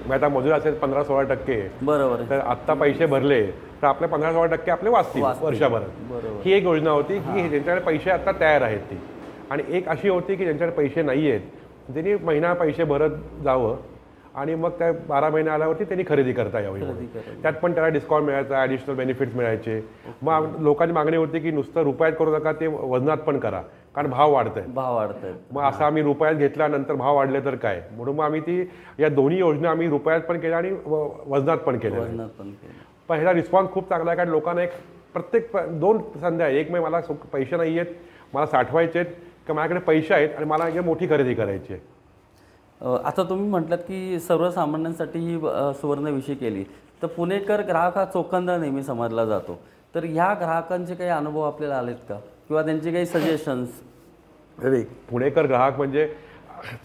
मग आता मजूर असेल 15-16%, बरोबर आहे. तर आत्ता पैसे भरले तर आपले 15-16% आपले वाचतील वर्षभरात. बरोबर. ही एक योजना होती की ज्यांच्याकडे पैसे आता तयार आहेत ती. आणि एक अशी होती की ज्यांच्याकडे पैसे नाही आहेत त्यांनी महिना पैसे भरत जावं आणि मग त्या 12 महिने आल्यावरती त्यांनी खरेदी करता यावी. त्यात पण त्याला डिस्काउंट मिळायचा, ॲडिशनल बेनिफिट्स मिळायचे. मग लोकांची मागणी होती की नुसतं रुपयात करू नका, ते वजनात पण करा, कारण भाव वाढतंय. मग असं आम्ही रुपयात घेतल्यानंतर भाव वाढले तर काय, म्हणून मग आम्ही ती या दोन्ही योजना आम्ही रुपयात पण केल्या आणि वजनात पण केल्या. पण ह्याचा रिस्पॉन्स खूप चांगला आहे, कारण लोकांना एक प्रत्येक 2 संध्या आहे. एक म्हणजे मला पैसे नाही आहेत, मला साठवायचे आहेत, का माझ्याकडे पैसे आहेत आणि मला एक मोठी खरेदी करायची आहे. आता तुम्ही म्हटलात की सर्वसामान्यांसाठी ही सुवर्णविषय केली, तर पुणेकर ग्राहक हा चोखंदळ नेहमी समजला जातो. तर ह्या ग्राहकांचे काही अनुभव आपल्याला आलेत का, किंवा त्यांचे काही सजेशन्स? नाही, पुणेकर ग्राहक म्हणजे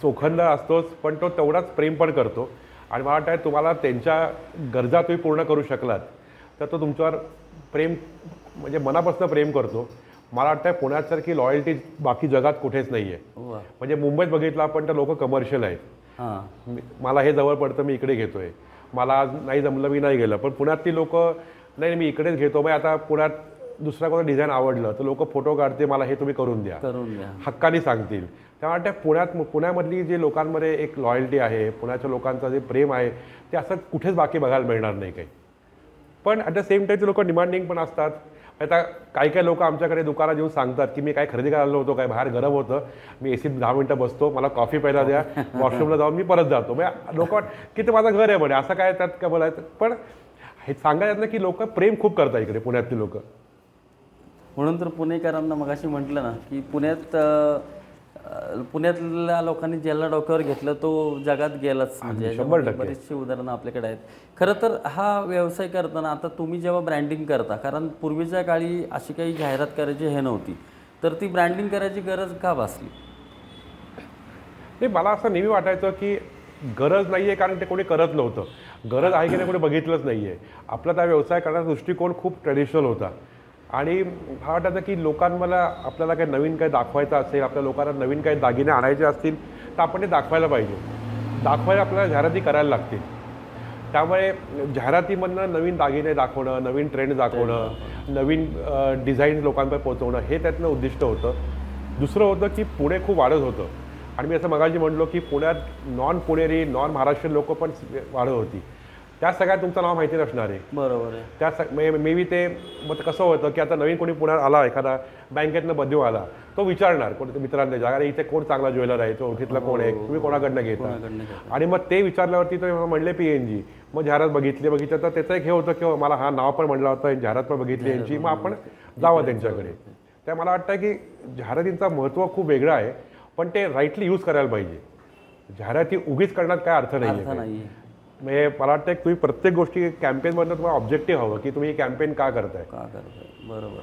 चोखंदळ असतोच, पण तो तेवढाच प्रेम पण करतो. आणि मला वाटतं तुम्हाला त्यांच्या गरजा तुम्ही पूर्ण करू शकलात तर तो तुमच्यावर प्रेम म्हणजे मनापासून प्रेम करतो. मला वाटतं पुण्यासारखी लॉयल्टी बाकी जगात कुठेच नाही आहे. म्हणजे मुंबईत बघितलं आपण तर लोक कमर्शियल आहेत. मला हे जवळ पडतं मी इकडे घेतोय, मला आज नाही जमलं मी नाही गेलं. पण पुण्यातली लोक नाही मी इकडेच घेतो. मग आता पुण्यात दुसरा कोणतं डिझाईन आवडलं तर लोक फोटो काढते, मला हे तुम्ही करून द्या, हक्कानी सांगतील. त्यामुळे पुण्यामधली जे लोकांमध्ये एक लॉयल्टी आहे, पुण्याच्या लोकांचं जे प्रेम आहे ते असं कुठेच बाकी बघायला मिळणार नाही काही. पण ॲट द सेम टाईम ते लोक डिमांडिंग पण असतात. आता काही लोक आमच्याकडे दुकानात येऊन सांगतात की मी काय खरेदी करायला होतो, काय बाहेर गरम होतं, मी एसीत 10 मिनिटं बसतो, मला कॉफी प्यायला द्या, वॉशरूमला जाऊन मी परत जातो. म्हणजे लोक की ते माझं घर आहे म्हणे, असं काय त्यात काय बोलायचं. पण हे सांगायचं ना की लोक प्रेम खूप करतात इकडे पुण्यातली लोक. म्हणून तर पुणेकरांना मगाशी म्हटलं ना की पुण्यातल्या लोकांनी ज्याला डोक्यावर घेतलं तो जगात गेलाच. म्हणजे बरीचशी उदाहरणं आपल्याकडे आहेत. खरं तर हा व्यवसाय करताना आता तुम्ही जेव्हा ब्रँडिंग करता, कारण पूर्वीच्या काळी अशी काही जाहिरात करायची हे नव्हती, तर ती ब्रँडिंग करायची गरज का भासली? नाही, मला असं नेहमी वाटायचं की गरज नाही आहे, कारण ते कोणी करत नव्हतं. गरज आहे की नाही कोणी बघितलंच नाही आहे. आपला त्या व्यवसाय करण्याचा दृष्टिकोन खूप ट्रेडिशनल होता. आणि हा वाटायचं की लोकांना आपल्याला काही नवीन काही दाखवायचं असेल, आपल्या लोकांना नवीन काही दागिने आणायचे असतील तर आपण ते दाखवायला पाहिजे. दाखवायला आपल्याला जाहिराती करायला लागतील. त्यामुळे जाहिरातीमधनं नवीन दागिने दाखवणं, नवीन ट्रेंड दाखवणं, नवीन डिझाईन लोकांपर्यंत पोहोचवणं हे त्यातनं उद्दिष्ट होतं. दुसरं होतं की पुणे खूप वाढत होतं. आणि मी असं मगाशी म्हणलो की पुण्यात नॉन पुणेरी, नॉन महाराष्ट्रीयन लोक पण वाढत होती. त्या सगळ्यात तुमचं नाव माहिती नसणार आहे. बरोबर आहे. त्या मे बी ते मग कसं होतं की आता नवीन कोणी पुण्यात आला, एखादा बँकेतनं बदलू आला, तो विचारणार कोणत्या मित्रांना, अरे इथे कोण चांगला ज्वेलर आहे, तो ओळखीतला कोण आहे, तुम्ही कोणाकडनं घेता. आणि मग ते विचारल्यावरती तो म्हणले PNG. मग जाहिरात बघितलं तर त्याचं एक हे होतं की मला हा नाव पण म्हणलं होतं, जाहिरात पण बघितली यांची, मग आपण जावं त्यांच्याकडे. त्या मला वाटतं की जाहिरातींचं महत्त्व खूप वेगळं आहे, पण ते राईटली यूज करायला पाहिजे. जाहिराती उगीच करण्यात काय अर्थ नाही आहे. म्हणजे मला वाटतं की तुम्ही प्रत्येक गोष्टी कॅम्पेनमधनं तुम्हाला ऑब्जेक्टिव्ह हवं की तुम्ही कॅम्पेन का करताय. बरोबर.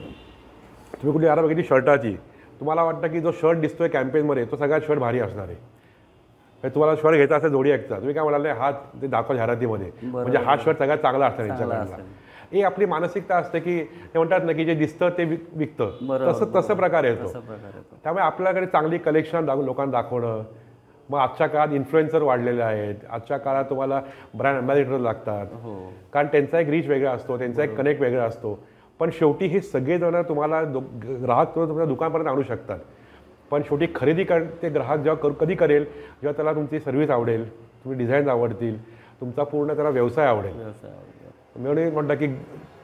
तुम्ही कुठली यारा बघितली शर्टाची, तुम्हाला वाटतं की जो शर्ट दिसतोय कॅम्पेनमध्ये तो सगळ्यात शर्ट भारी असणार आहे. तुम्हाला शर्ट घ्यायचा असेल जोडी एकचा, तुम्ही काय म्हणाले हा ते दाखवा जाहिरातीमध्ये, म्हणजे हा शर्ट सगळ्यात चांगला असणार यांच्याकडला. ही आपली मानसिकता असते की ते म्हणतात ना की जे दिसतं ते विकतं, तसं प्रकार येतो. त्यामुळे आपल्याकडे चांगली कलेक्शन लोकांना दाखवणं. मग आजच्या काळात इन्फ्लुएन्सर वाढलेले आहेत. आजच्या काळात तुम्हाला ब्रँड अँबॅसेडर लागतात, कारण त्यांचा एक रीच वेगळा असतो, त्यांचा एक कनेक्ट वेगळा असतो. पण शेवटी हे सगळेजण तुम्हाला ग्राहक तुमच्या दुकानपर्यंत आणू शकतात. पण शेवटी खरेदी ते ग्राहक जेव्हा कधी करेल, जेव्हा त्याला तुमची सर्व्हिस आवडेल, तुम्ही डिझाईन्स आवडतील, तुमचा पूर्ण त्याला व्यवसाय आवडेल. म्हणून म्हणतात की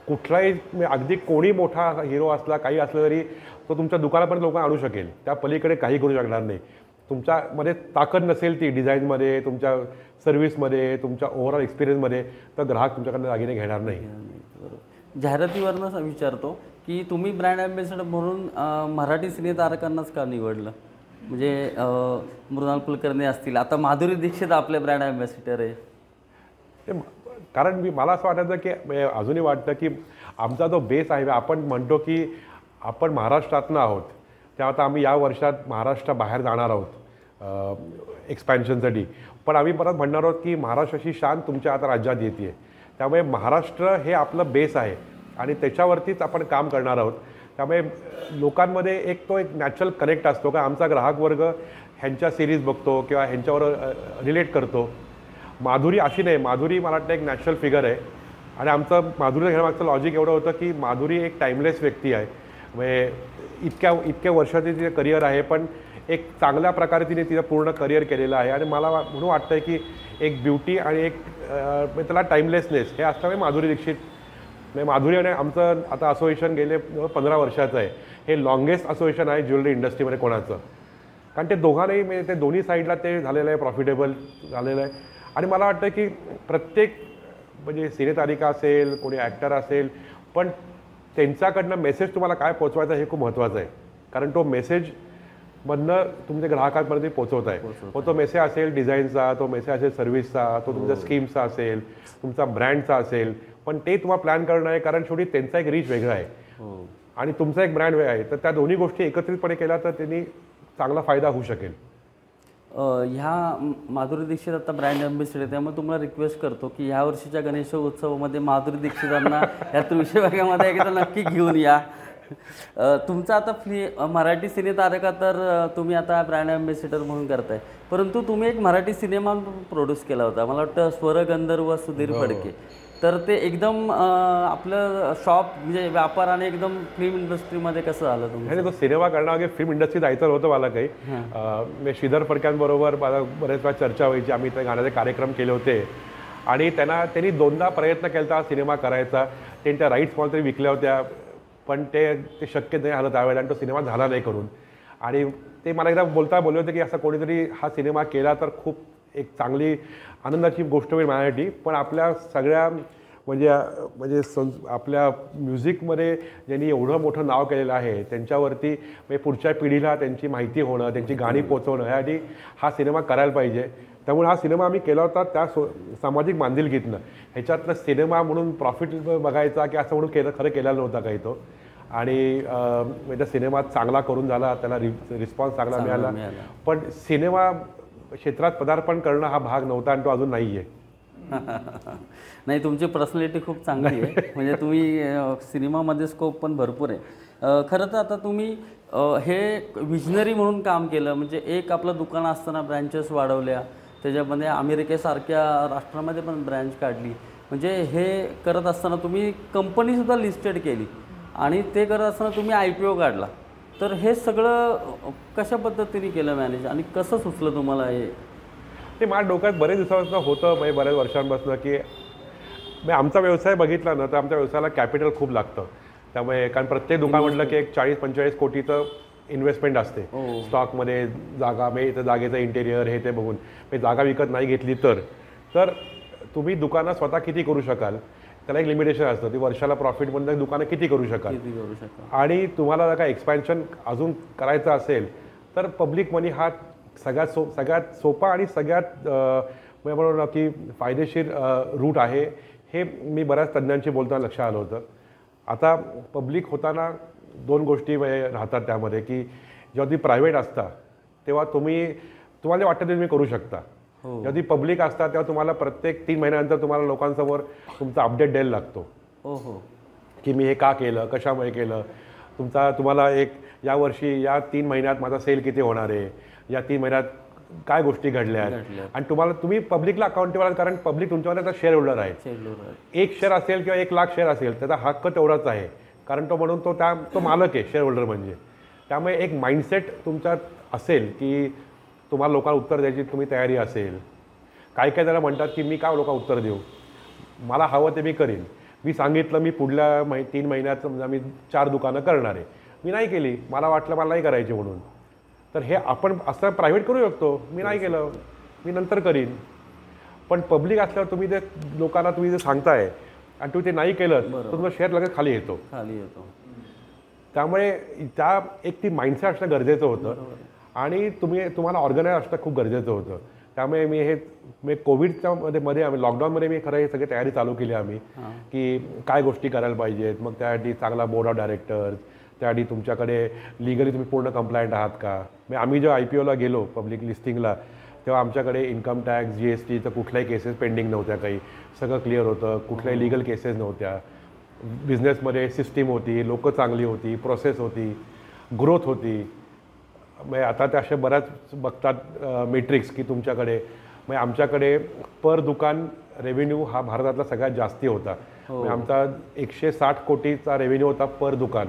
कुठलाही अगदी कोणी मोठा हिरो असला, काही असलं तरी तो तुमच्या दुकानापर्यंत लोक आणू शकेल. त्या पलीकडे काही करू शकणार नाही. तुमच्यामध्ये ताकद नसेल ती डिझाईनमध्ये, तुमच्या सर्व्हिसमध्ये, तुमच्या ओव्हरऑल एक्सपिरियन्समध्ये, तर ग्राहक तुमच्याकडनं दागिने घेणार नाही. जाहिरातीवरनं विचारतो की तुम्ही ब्रँड ॲम्बॅसेडर म्हणून मराठी सिनेतारकांनाच का निवडलं? म्हणजे मृणाल कुलकर्णी असतील, आता माधुरी दीक्षित आपले ब्रँड ॲम्बॅसेडर आहे. कारण मला असं वाटायचं की अजूनही वाटतं की आमचा जो बेस आहे, आपण म्हणतो की आपण महाराष्ट्रातनं आहोत, तेव्हा आता आम्ही या वर्षात महाराष्ट्राबाहेर जाणार आहोत एक्सपॅन्शनसाठी. पण आम्ही परत म्हणणार आहोत की महाराष्ट्राची शान तुमच्या आता राज्यात येते. त्यामुळे महाराष्ट्र हे आपलं बेस आहे आणि त्याच्यावरतीच आपण काम करणार आहोत. त्यामुळे लोकांमध्ये एक नॅचरल कनेक्ट असतो का आमचा ग्राहक वर्ग ह्यांच्या सिरीज बघतो किंवा ह्यांच्यावर रिलेट करतो. माधुरी अशी नाही, माधुरी मला वाटतं एक नॅशनल फिगर आहे. आणि आमचं माधुरीला घेण्यामागचं लॉजिक एवढं होतं की माधुरी एक टाईमलेस व्यक्ती आहे. म्हणजे इतक्या वर्षाचे तिचे करिअर आहे, पण एक चांगल्या प्रकारे तिने तिचं पूर्ण करिअर केलेलं आहे. आणि मला म्हणून वाटतं आहे की एक ब्युटी आणि एक त्याला टाईमलेसनेस हे असल्यामुळे माधुरी दीक्षित म्हणजे माधुरी आणि आमचं आता असोसिएशन गेले 15 वर्षाचं आहे. हे लॉंगेस्ट असोसिएशन आहे ज्वेलरी इंडस्ट्रीमध्ये कोणाचं. कारण ते दोघांनाही म्हणजे ते दोन्ही साईडला ते झालेलं आहे, प्रॉफिटेबल झालेलं आहे. आणि मला वाटतं की प्रत्येक म्हणजे सिनेतारिका असेल, कोणी ॲक्टर असेल, पण त्यांच्याकडनं मेसेज तुम्हाला काय पोचवायचा हे खूप महत्त्वाचं आहे. कारण तो मेसेजमधनं तुमच्या ग्राहकांपर्यंत पोचवत आहे. मग तो मेसेज असेल डिझाईनचा, तो मेसेज असेल सर्व्हिसचा, तो तुमच्या स्कीमचा असेल, तुमचा ब्रँडचा असेल, पण ते तुम्हाला प्लॅन करणं आहे. कारण शेवटी त्यांचा एक रीच वेगळा आहे आणि तुमचा एक ब्रँड वेगळा आहे. तर त्या दोन्ही गोष्टी एकत्रितपणे केल्या तर त्यांनी चांगला फायदा होऊ शकेल. ह्या माधुरी दीक्षित आता ब्रँड अँबॅसेडर, त्यामुळे तुम्हाला रिक्वेस्ट करतो की ह्या वर्षीच्या गणेश उत्सवामध्ये माधुरी दीक्षितांना या दृश्य भागामध्ये एकदा नक्की घेऊन या. तुमचा आता मराठी सिनेतारका तर तुम्ही आता ब्रँड अँबॅसेडर म्हणून करताय, परंतु तुम्ही एक मराठी सिनेमा प्रोड्यूस केला होता, मला वाटतं स्वरगंधर्व सुधीर फडके. तर ते एकदम आपलं शॉप म्हणजे व्यापार आणि एकदम फिल्म इंडस्ट्रीमध्ये कसं झालं तुम्ही? नाही, तो सिनेमा करण्यामागे फिल्म इंडस्ट्री जायचं होतं मला काही. मी श्रीधर फडक्यांबरोबर मला बरेच वेळा चर्चा व्हायची. आम्ही त्या गाण्याचे कार्यक्रम केले होते आणि त्यांनी 2दा प्रयत्न केला होता सिनेमा करायचा. त्यांनी त्या राईट्स मला तरी विकल्या होत्या, पण ते शक्य नाही झालं त्यावेळेला आणि तो सिनेमा झाला नाही करून. आणि ते मला एकदा बोलले होते की असं कोणीतरी हा सिनेमा केला तर खूप एक चांगली आनंदाची गोष्ट होईल माझ्यासाठी. पण आपल्या सगळ्या म्हणजे आपल्या म्युझिकमध्ये ज्यांनी एवढं मोठं नाव केलेलं आहे त्यांच्यावरती म्हणजे पुढच्या पिढीला त्यांची माहिती होणं, त्यांची गाणी पोचवणं ह्यासाठी हा सिनेमा करायला पाहिजे. त्यामुळे हा सिनेमा आम्ही केला होता त्या सामाजिक बांधिलकीतनं. ह्याच्यातनं सिनेमा म्हणून प्रॉफिट बघायचा की असं म्हणून खरं केलेला नव्हता काही तो. आणि म्हणजे सिनेमा चांगला करून झाला, त्याला रिस्पॉन्स चांगला मिळाला. पण सिनेमा क्षेत्रात पदार्पण करणं हा भाग नव्हता आणि तो अजून नाही आहे. नाही, तुमची पर्सनॅलिटी खूप चांगली आहे. म्हणजे तुम्ही सिनेमामध्ये स्कोप पण भरपूर आहे. खरं तर आता तुम्ही हे विजनरी म्हणून काम केलं. म्हणजे एक आपलं दुकान असताना ब्रँचेस वाढवल्या, त्याच्यामध्ये अमेरिकेसारख्या राष्ट्रामध्ये पण ब्रँच काढली. म्हणजे हे करत असताना तुम्ही कंपनीसुद्धा लिस्टेड केली आणि ते करत असताना तुम्ही IPO काढला. तर हे सगळं कशा पद्धतीने केलं मॅनेज आणि कसं सुचलं तुम्हाला हे? ते माझ्या डोक्यात बरेच दिवसापासून होतं, म्हणजे बऱ्याच वर्षांपासून की आमचा व्यवसाय बघितला ना तर आमच्या व्यवसायाला कॅपिटल खूप लागतं. त्यामुळे कारण प्रत्येक दुकान म्हटलं की एक 40-45 कोटीचं इन्व्हेस्टमेंट असते स्टॉकमध्ये. जागा म्हणजे इथं जागेचं इंटेरियर हे ते बघून जागा विकत नाही घेतली तर तुम्ही दुकानं स्वतः किती करू शकाल, त्याला एक लिमिटेशन असतं. ती वर्षाला प्रॉफिटमध्ये दुकानं किती करू शकाल. आणि तुम्हाला जर का एक्सपॅन्शन अजून करायचं असेल तर पब्लिक मनी हा सगळ्यात सोपा आणि सगळ्यात म्हणून की फायदेशीर रूट आहे. हे मी बऱ्याच तज्ज्ञांशी बोलताना लक्षात आलं होतं. आता पब्लिक होताना 2 गोष्टी राहतात त्यामध्ये की जेव्हा ती प्रायव्हेट असता तेव्हा तुम्हाला वाटतं ते तुम्ही करू शकता. जेव्हा ती पब्लिक असतात तेव्हा तुम्हाला प्रत्येक 3 महिन्यानंतर तुम्हाला लोकांसमोर तुमचा अपडेट द्यायला लागतो की मी हे का केलं, कशामुळे केलं. तुम्हाला एक यावर्षी या 3 महिन्यात माझा सेल किती होणार आहे, या 3 महिन्यात काय गोष्टी घडल्या आहेत. आणि तुम्ही पब्लिकला अकाउंटेबल आहात. कारण पब्लिक तुमच्यावर त्याचा शेअर होल्डर आहे. 1 शेअर असेल किंवा 1 लाख शेअर असेल त्याचा हक्क तेवढाच आहे. कारण म्हणून तो मालक आहे, शेअर होल्डर म्हणजे. त्यामुळे एक माइंडसेट तुमच्यात असेल की तुम्हाला लोकांना उत्तर द्यायची तुम्ही तयारी असेल. काही जण म्हणतात की मी काय लोकांना उत्तर देऊ, मला हवं ते मी करीन. मी सांगितलं मी पुढल्या 3 महिन्यात समजा मी 4 दुकानं करणार आहे, मी नाही केली, मला वाटलं मला नाही करायची म्हणून. तर हे आपण असं प्रायव्हेट करू शकतो. मी नाही केलं, मी नंतर करीन. पण पब्लिक असल्यावर तुम्ही ते लोकांना तुम्ही जे सांगताय आणि तुम्ही ते नाही केलं तर तुमचा शेअर लगेच खाली येतो. त्यामुळे ती माइंडसेट असणं गरजेचं होतं आणि तुम्हाला ऑर्गनाईज असणं खूप गरजेचं होतं. त्यामुळे मी कोविडच्या मध्ये आम्ही लॉकडाऊनमध्ये मी खरं हे सगळी तयारी चालू केली आम्ही की काय गोष्टी करायला पाहिजेत. मग त्यासाठी चांगला बोर्ड ऑफ डायरेक्टर्स, त्याआधी तुमच्याकडे लिगली तुम्ही पूर्ण कंप्लायंट आहात का. आम्ही जेव्हा IPOला गेलो पब्लिक लिस्टिंगला तेव्हा आमच्याकडे इन्कम टॅक्स GSTचं कुठल्याही केसेस पेंडिंग नव्हत्या. काही सगळं क्लिअर होतं, कुठल्याही लिगल केसेस नव्हत्या. बिझनेसमध्ये सिस्टीम होती, लोकं चांगली होती, प्रोसेस होती, ग्रोथ होती. म्हणजे आता ते असे बऱ्याच बघतात मेट्रिक्स की तुमच्याकडे म्हणजे आमच्याकडे पर दुकान रेव्हेन्यू हा भारतातला सगळ्यात जास्ती होता. म्हणजे आमचा 160 कोटीचा रेव्हेन्यू होता पर दुकान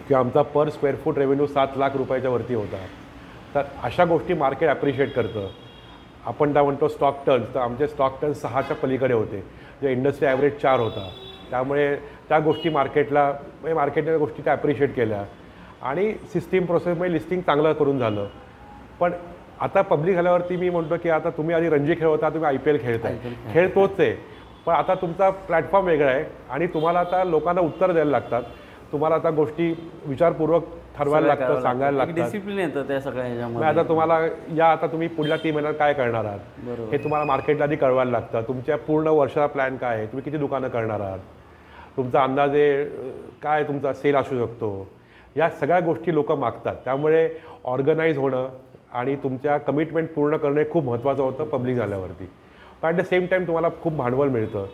किंवा आमचा per square foot revenue 7 lakh रुपयाच्या वरती होता. तर अशा गोष्टी मार्केट ॲप्रिशिएट करतं. आपण त्या म्हणतो स्टॉक टर्न्स, तर आमचे स्टॉक टर्न्स 6च्या पलीकडे होते, जे इंडस्ट्री ॲव्हरेज 4 होता. त्यामुळे त्या गोष्टी मार्केटने गोष्टी त्या ॲप्रिशिएट केल्या आणि सिस्टीम प्रोसेसमध्ये लिस्टिंग चांगलं करून झालं. पण आता पब्लिक झाल्यावरती मी म्हणतो की आता तुम्ही आधी रणजी खेळ होता, तुम्ही IPL खेळताय, खेळ तोच आहे, पण आता तुमचा प्लॅटफॉर्म वेगळा आहे आणि तुम्हाला आता लोकांना उत्तर द्यायला लागतात. तुम्हाला आता गोष्टी विचारपूर्वक ठरवायला लागतं, सांगायला लागतं, डिसिप्लिन येतं त्या सगळ्या ह्याच्यामध्ये. आता तुम्हाला आता तुम्ही पुढल्या 3 महिन्यात काय करणार आहात हे तुम्हाला मार्केटला आधी कळवायला लागतं. तुमच्या पूर्ण वर्षाचा प्लॅन काय आहे, तुम्ही किती दुकानं करणार आहात, तुमचा अंदाजे काय तुमचा सेल असू शकतो, या सगळ्या गोष्टी लोक मागतात. त्यामुळे ऑर्गनाईज होणं आणि तुमच्या कमिटमेंट पूर्ण करणं हे खूप महत्त्वाचं होतं पब्लिक झाल्यावरती. पण ॲट द सेम टाईम तुम्हाला खूप भांडवल मिळतं,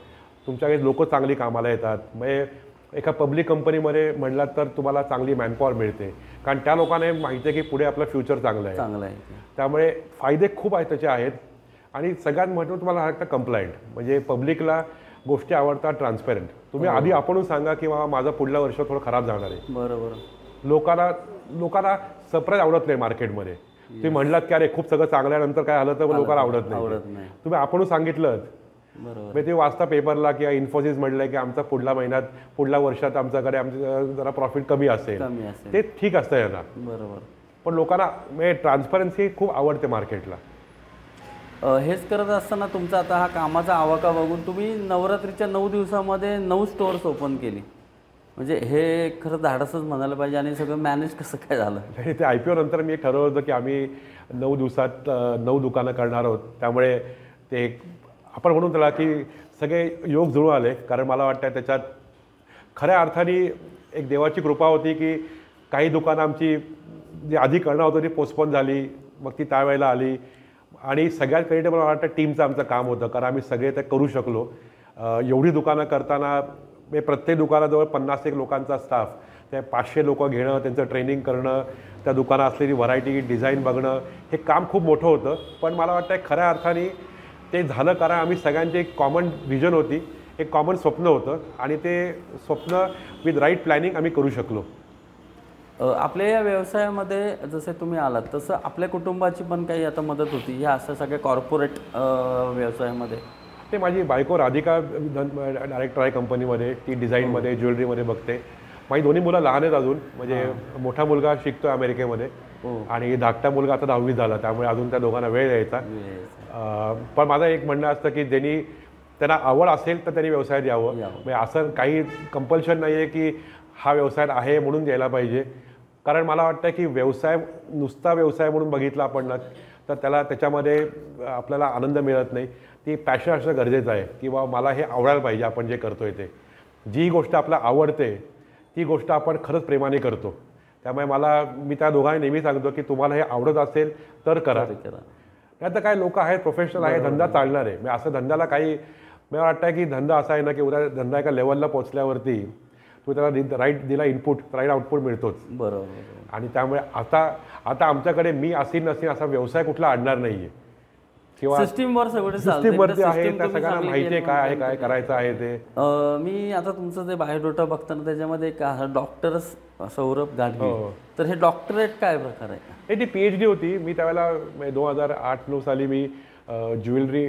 तुमच्याकडे लोकं चांगली कामाला येतात. म्हणजे एका पब्लिक कंपनीमध्ये म्हटलात तर तुम्हाला चांगली मॅनपॉवर मिळते, कारण त्या लोकांना माहिती आहे की पुढे आपलं फ्युचर चांगलं आहे. त्यामुळे फायदे खूप आहेत त्याचे आहेत. आणि सगळ्यात महत्त्वाचं तुम्हाला वाटतं कंप्लायंट, म्हणजे पब्लिकला गोष्टी आवडतात ट्रान्सपेरंट. तुम्ही आधी आपण सांगा की बाबा माझं पुढलं वर्ष थोडं खराब जाणार आहे. बरोबर. लोकांना सरप्राईज आवडत नाही मार्केटमध्ये. तुम्ही म्हणलात की अरे खूप सगळं चांगल्यानंतर काय आलं तर लोकांना आवडत नाही. तुम्ही आपण सांगितलं बरोबर, ते वाचता पेपरला किंवा इन्फोसिस म्हटलंय की आमचा पुढल्या वर्षात आमच्याकडे जरा प्रॉफिट कमी असेल, ते ठीक असतं यांना. बरोबर. पण लोकांना म्हणजे ट्रान्सपरन्सी खूप आवडते मार्केटला. हेच करत असताना तुमचा आता हा कामाचा आवाका बघून तुम्ही नवरात्रीच्या 9 दिवसामध्ये 9 स्टोअर्स ओपन केली. म्हणजे हे खरं धाडसच म्हणायला पाहिजे. आणि सगळं मॅनेज कसं काय झालं? ते IPO नंतर मी ठरवलं होतं की आम्ही 9 दिवसात 9 दुकानं करणार आहोत. त्यामुळे ते आपण म्हणून त्याला की सगळे योग जुळून आले. कारण मला वाटतं त्याच्यात खऱ्या अर्थाने एक देवाची कृपा होती की काही दुकानं आमची जी आधी करणार होतं ती पोस्टपोन झाली, मग ती त्यावेळेला आली. आणि सगळ्यात क्रेडिट मला वाटतं टीमचं आमचं काम होतं, कारण आम्ही सगळे ते करू शकलो. एवढी दुकानं करताना प्रत्येक दुकानाजवळ 50 लोकांचा स्टाफ, ते 500 लोकं घेणं, त्यांचं ट्रेनिंग करणं, त्या दुकानात असलेली व्हरायटी डिझाईन बघणं, हे काम खूप मोठं होतं. पण मला वाटतं खऱ्या अर्थाने ते झालं कारण आम्ही सगळ्यांची एक कॉमन व्हिजन होती, एक कॉमन स्वप्न होतं आणि ते स्वप्न विथ राईट प्लॅनिंग आम्ही करू शकलो. आपल्या या व्यवसायामध्ये जसे तुम्ही आलात तसं आपल्या कुटुंबाची पण काही आता मदत होती ह्या अशा सगळ्या कॉर्पोरेट व्यवसायामध्ये? ते माझी बायको राधिका डायरेक्टर आहे कंपनीमध्ये, ती डिझाईनमध्ये ज्वेलरीमध्ये बघते. माझी दोन्ही मुलं लहान आहेत अजून, म्हणजे मोठा मुलगा शिकतो अमेरिकेमध्ये आणि धाकटा मुलगा आता 10वी झाला, त्यामुळे अजून त्या दोघांना वेळ द्यायचा. पण माझं एक म्हणणं असतं की त्यांना आवड असेल तर त्यांनी व्यवसायात यावं. म्हणजे असं काही कंपल्शन नाही आहे की हा व्यवसाय आहे म्हणून द्यायला पाहिजे. कारण मला वाटतं की व्यवसाय नुसता व्यवसाय म्हणून बघितला आपण ना तर त्याच्यामध्ये आपल्याला आनंद मिळत नाही. ती पॅशन असणं गरजेचं आहे की बा मला हे आवडायला पाहिजे. आपण जे करतोय ते, जी गोष्ट आपल्याला आवडते ती गोष्ट आपण खरंच प्रेमाने करतो. त्यामुळे मी त्या दोघांना नेहमी सांगतो की तुम्हाला हे आवडत असेल तर करा. नाही तर काय लोक आहेत प्रोफेशनल आहे, धंदा चालणार आहे. मी असं धंद्याला काही मला वाटतं की धंदा असा आहे ना की उद्या धंदा एका लेवलला पोहोचल्यावरती तो त्याला राईट दिला इनपुट राईट आउटपुट मिळतोच. बरोबर. आणि त्यामुळे आता आमच्याकडे मी असीन नसीन असा व्यवसाय कुठला आणणार नाहीये किंवा सिस्टीमवरती आहे. त्या सगळ्यांना माहिती आहे काय आहे, काय करायचं आहे ते. मी आता तुमचं ते बायोडोटा बघताना त्याच्यामध्ये डॉक्टर सौरभ गाडगे, तर हे डॉक्टरेट काय प्रकार आहे? हे ती PhD होती. मी त्यावेळेला 2008-9 साली मी ज्वेलरी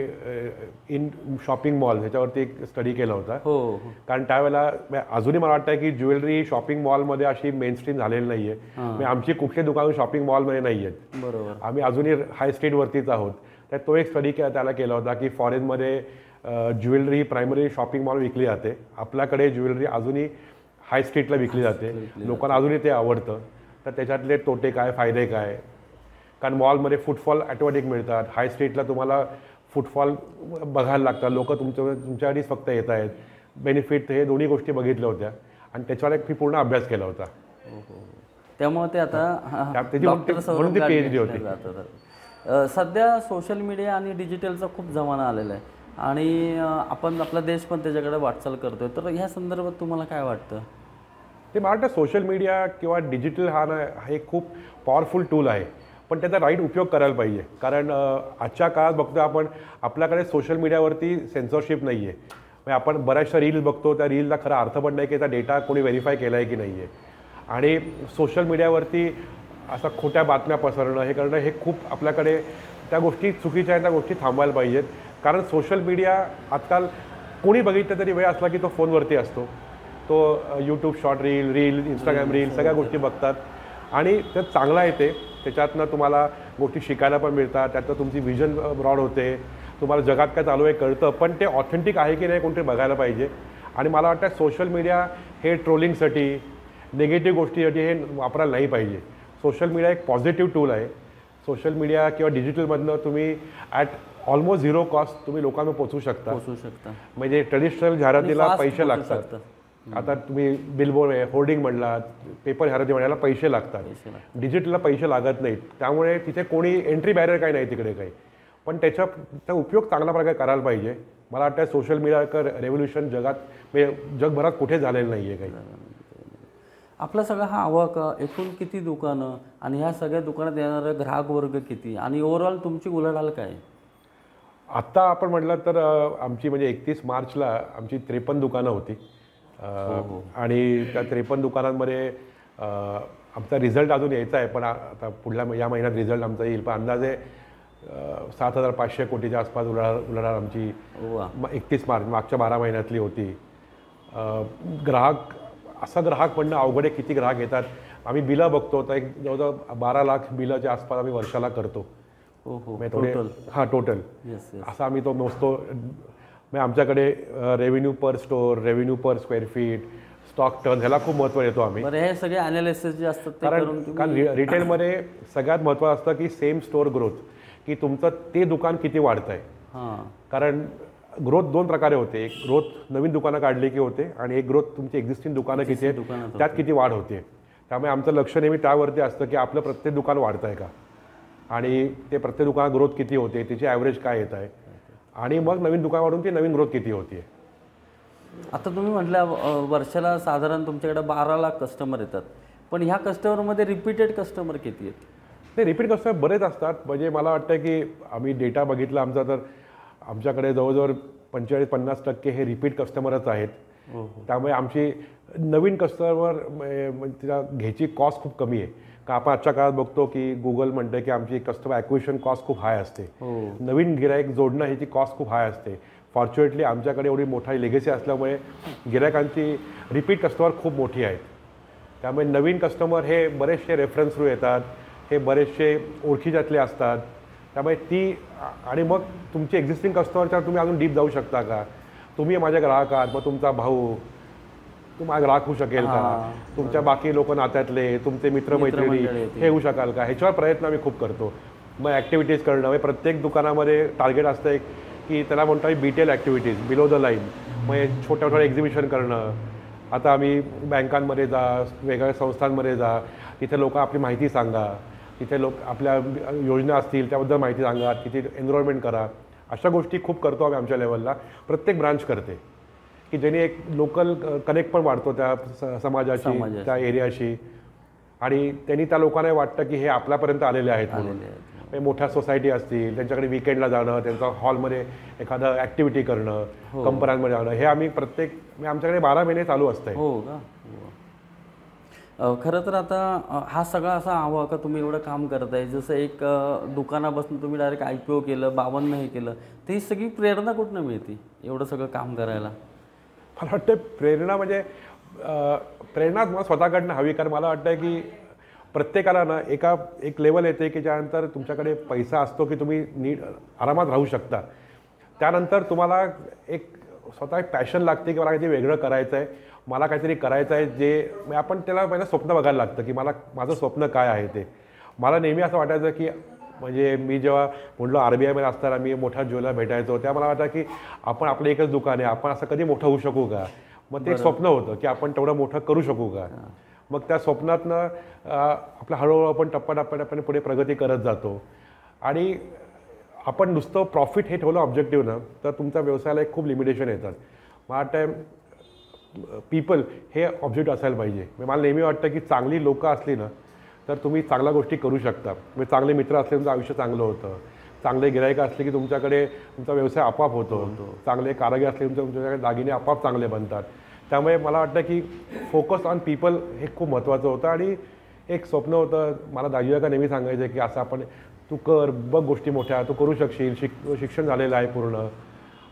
इन शॉपिंग मॉल ह्याच्यावरती एक स्टडी केला होता. कारण त्यावेळेला अजूनही मला वाटतं की ज्वेलरी शॉपिंग मॉलमध्ये अशी मेनस्ट्रीम झालेली नाही आहे. आमची कुठली दुकानं शॉपिंग मॉलमध्ये नाही आहेत. बरोबर. आम्ही अजूनही हाय स्ट्रीटवरतीच आहोत. तर तो एक स्टडी त्याला केला होता की फॉरेनमध्ये ज्वेलरी प्रायमरी शॉपिंग मॉल विकली जाते, आपल्याकडे ज्वेलरी अजूनही हाय स्ट्रीटला विकली जाते, लोकांना अजूनही ते आवडतं. तर त्याच्यातले तोटे काय, फायदे काय? कारण मॉलमध्ये फुटफॉल ॲटोमॅटिक मिळतात, हाय स्ट्रीटला तुम्हाला फुटफॉल बघायला लागतात, लोक तुमच्यासाठीच फक्त येत आहेत. बेनिफिट हे दोन्ही गोष्टी बघितल्या होत्या आणि त्याच्यावर एक मी पूर्ण अभ्यास केला होता. त्यामुळे ते आता म्हणून ती PhD होती. सध्या सोशल मीडिया आणि डिजिटलचा खूप जमाना आलेला आहे आणि आपला देश पण त्याच्याकडे वाटचाल करतोय. तर ह्या संदर्भात तुम्हाला काय वाटतं? ते मला वाटतं सोशल मीडिया किंवा डिजिटल हा एक खूप पॉवरफुल टूल आहे. पण त्याचा राईट उपयोग करायला पाहिजे. कारण आजच्या काळात बघतो आपण आपल्याकडे सोशल मीडियावरती सेन्सॉरशिप नाही आहे. म्हणजे आपण बऱ्याचशा रील्स बघतो, त्या रीलला खरा अर्थ पण नाही की त्याचा डेटा कोणी व्हेरीफाय केला आहे की नाही आहे. आणि सोशल मीडियावरती असा खोट्या बातम्या पसरणं हे करणं हे खूप आपल्याकडे त्या गोष्टी चुकीच्या आहेत, त्या गोष्टी थांबवायला पाहिजेत. कारण सोशल मीडिया आजकाल कोणी बघितलं तरी वेळ असला की तो फोनवरती असतो. तो YouTube short reel, Instagram reel सगळ्या गोष्टी बघतात आणि ते चांगलं आहे. ते त्याच्यातनं तुम्हाला गोष्टी शिकायला पण मिळतात, त्यातनं तुमची विजन ब्रॉड होते, तुम्हाला जगात काय चालू आहे कळतं. पण ते ऑथेंटिक आहे की नाही कोणतरी बघायला पाहिजे. आणि मला वाटतं सोशल मीडिया हे ट्रोलिंगसाठी, निगेटिव्ह गोष्टीसाठी हे वापरायला नाही पाहिजे. सोशल मीडिया एक पॉझिटिव्ह टूल आहे. सोशल मीडिया किंवा डिजिटलमधनं तुम्ही ॲट ऑलमोस्ट झिरो कॉस्ट तुम्ही लोकांना पोचू शकता. म्हणजे ट्रेडिशनल जाहिरातीला पैसे लागतात. आता तुम्ही बिलबोर्ड आहे, होर्डिंग म्हणलात, पेपर जाहिराती म्हणायला पैसे लागतात. डिजिटलला पैसे लागत नाहीत. त्यामुळे तिथे कोणी एंट्री बॅरियर काही नाही तिकडे काही. पण त्याचा उपयोग चांगल्या प्रकारे करायला पाहिजे. मला वाटतं सोशल मीडिया रेव्होल्युशन जगात म्हणजे जगभरात कुठे झालेलं नाही आहे काही. आपला सगळा हा आवाका एकूण किती दुकानं आणि ह्या सगळ्या दुकानात येणारा ग्राहक वर्ग किती आणि ओव्हरऑल तुमची उलाढाल काय? आत्ता आपण म्हटलं तर आमची म्हणजे 31 मार्चला आमची 53 दुकानं होती. आणि त्या 53 दुकानांमध्ये आमचा रिझल्ट अजून यायचा आहे. पण आता या महिन्यात रिझल्ट आमचा येईल. पण अंदाजे 7,500 कोटीच्या आसपास उलाढाल आमची 31 मार्च मागच्या 12 महिन्यातली होती. ग्राहक म्हणणं अवघड आहे. किती ग्राहक येतात. आम्ही बिलं बघतो तर एक जवळजवळ 12 लाख बिलाच्या आसपास आम्ही वर्षाला करतो. टोटल असा आम्ही तो मोजतो. म्हणजे आमच्याकडे revenue per store, revenue per square feet, stock turn ह्याला खूप महत्त्व देतो आम्ही. हे सगळे अनालिसिस जे असतात कारण रिटेलमध्ये सगळ्यात महत्त्वाचं असतं की सेम स्टोअर ग्रोथ, की तुमचं ते दुकान किती वाढतं आहे. कारण ग्रोथ 2 प्रकारे होते. एक ग्रोथ नवीन दुकानं काढली की होते आणि एक ग्रोथ तुमची एक्झिस्टिंग दुकानं किती आहेत त्यात किती वाढ होते. त्यामुळे आमचं लक्ष नेहमी त्यावरती असतं की आपलं प्रत्येक दुकान वाढतं आहे का आणि ते प्रत्येक दुकानात ग्रोथ किती होते, त्याची ॲव्हरेज काय येत आहे आणि मग नवीन दुकान वाढून ती नवीन ग्रोथ किती होती. आता तुम्ही म्हटलं वर्षाला साधारण तुमच्याकडे 12 लाख कस्टमर येतात. पण ह्या कस्टमरमध्ये रिपीटेड कस्टमर किती आहेत? ते रिपीट कस्टमर बरेच असतात. म्हणजे मला वाटतं की आम्ही डेटा बघितला आमचा तर आमच्याकडे जवळजवळ 45-50% हे रिपीट कस्टमरच आहेत. त्यामुळे आमची नवीन कस्टमर तिला घ्यायची कॉस्ट खूप कमी आहे. का आपण आजच्या काळात बघतो की गुगल म्हणतं की आमची कस्टमर ॲक्विजिशन कॉस्ट खूप हाय असते. नवीन गिराईक जोडणं ह्याची कॉस्ट खूप हाय असते. फॉर्च्युनेटली आमच्याकडे एवढी मोठी लेगेसी असल्यामुळे गिरायकांची रिपीट कस्टमर खूप मोठी आहेत. त्यामुळे नवीन कस्टमर हे बरेचसे रेफरन्स थ्रू येतात, हे बरेचसे ओळखीच्यातले असतात. त्यामुळे ती आणि मग तुमची एक्झिस्टिंग कस्टमरच्या तुम्ही अजून डीप जाऊ शकता का. तुम्ही माझ्या ग्राहक आहात, मग तुमचा भाऊ तुम्हाला ग्राहक होऊ शकेल का, तुमच्या बाकी लोक नात्यातले तुमचे मित्रमैत्रिणी हे होऊ शकाल का, ह्याच्यावर प्रयत्न आम्ही खूप करतो. मग ॲक्टिव्हिटीज करणं म्हणजे प्रत्येक दुकानामध्ये टार्गेट असतं एक की त्याला म्हणतो BTL activities, below the line. मग छोट्या छोट्या एक्झिबिशन करणं. आता आम्ही बँकांमध्ये जा, वेगवेगळ्या संस्थांमध्ये जा, तिथे लोक आपली माहिती सांगा, तिथे लोक आपल्या योजना असतील त्याबद्दल माहिती सांगा, तिथे एनरोलमेंट करा. अशा गोष्टी खूप करतो आम्ही आमच्या लेवलला. प्रत्येक ब्रांच करते की ज्याने एक लोकल कनेक्ट पण वाढतो त्या समाजाची, त्या एरियाशी आणि त्यांनी त्या लोकांना वाटतं की हे आपल्यापर्यंत आलेले आहेत म्हणून. मोठ्या सोसायटी असतील त्यांच्याकडे विकेंडला जाणं, त्यांचा हॉलमध्ये एखादं ॲक्टिव्हिटी करणं, कंपन्यांमध्ये जाणं, हे आम्ही आमच्याकडे 12 महिने चालू असतं. हो का. खरं तर आता हा सगळा असा हवा का तुम्ही एवढं काम करताय, जसं एक दुकानापासून तुम्ही डायरेक्ट IPO केलं, 52 हे केलं, तर ही सगळी प्रेरणा कुठनं मिळते एवढं सगळं काम करायला? मला वाटतं प्रेरणा म्हणजे प्रेरणा मला स्वतःकडनं हवी. कारण मला वाटतं की प्रत्येकाला ना एक लेवल येते की ज्यानंतर तुमच्याकडे पैसा असतो की तुम्ही आरामात राहू शकता. त्यानंतर तुम्हाला एक स्वतः पॅशन लागते की मला काहीतरी वेगळं करायचं आहे, मला काहीतरी करायचं आहे. जे आपण त्याला पहिलं स्वप्न बघायला लागतं की माझं स्वप्न काय आहे ते. मला नेहमी असं वाटायचं की म्हणजे मी जेव्हा म्हटलं RBIमध्ये असताना मी मोठ्या ज्वेलर भेटायचो, तेव्हा मला वाटतं की आपण आपलं एकच दुकान आहे, आपण असं कधी मोठं होऊ शकू का. मग ते एक स्वप्न होतं की आपण तेवढं मोठं करू शकू का. मग त्या स्वप्नातनं आपलं हळूहळू आपण टप्प्याटप्प्याने पुढे प्रगती करत जातो. आणि आपण नुसतं प्रॉफिट हे ठेवलं ऑब्जेक्टिव्ह ना तर तुमच्या व्यवसायाला एक खूप लिमिटेशन येतात. मला वाटतं पीपल हे ऑब्जेक्ट असायला पाहिजे. मला नेहमी वाटतं की चांगली लोकं असली ना तर तुम्ही चांगल्या गोष्टी करू शकता. म्हणजे चांगले मित्र असले तुमचं आयुष्य चांगलं होतं, चांगले गिरायक असले की तुमच्याकडे तुमचा व्यवसाय आपोआप होतो, चांगले कारागीर असले तुमच्याकडे दागिने आपोआप चांगले बनतात. त्यामुळे मला वाटतं की फोकस ऑन पीपल हे खूप महत्त्वाचं होतं. आणि एक स्वप्न होतं मला, दाजी काका नेहमी सांगायचं की असं आपण तू कर, बघ गोष्टी मोठ्या, तू करू शकशील, शिक्षण झालेलं आहे पूर्ण.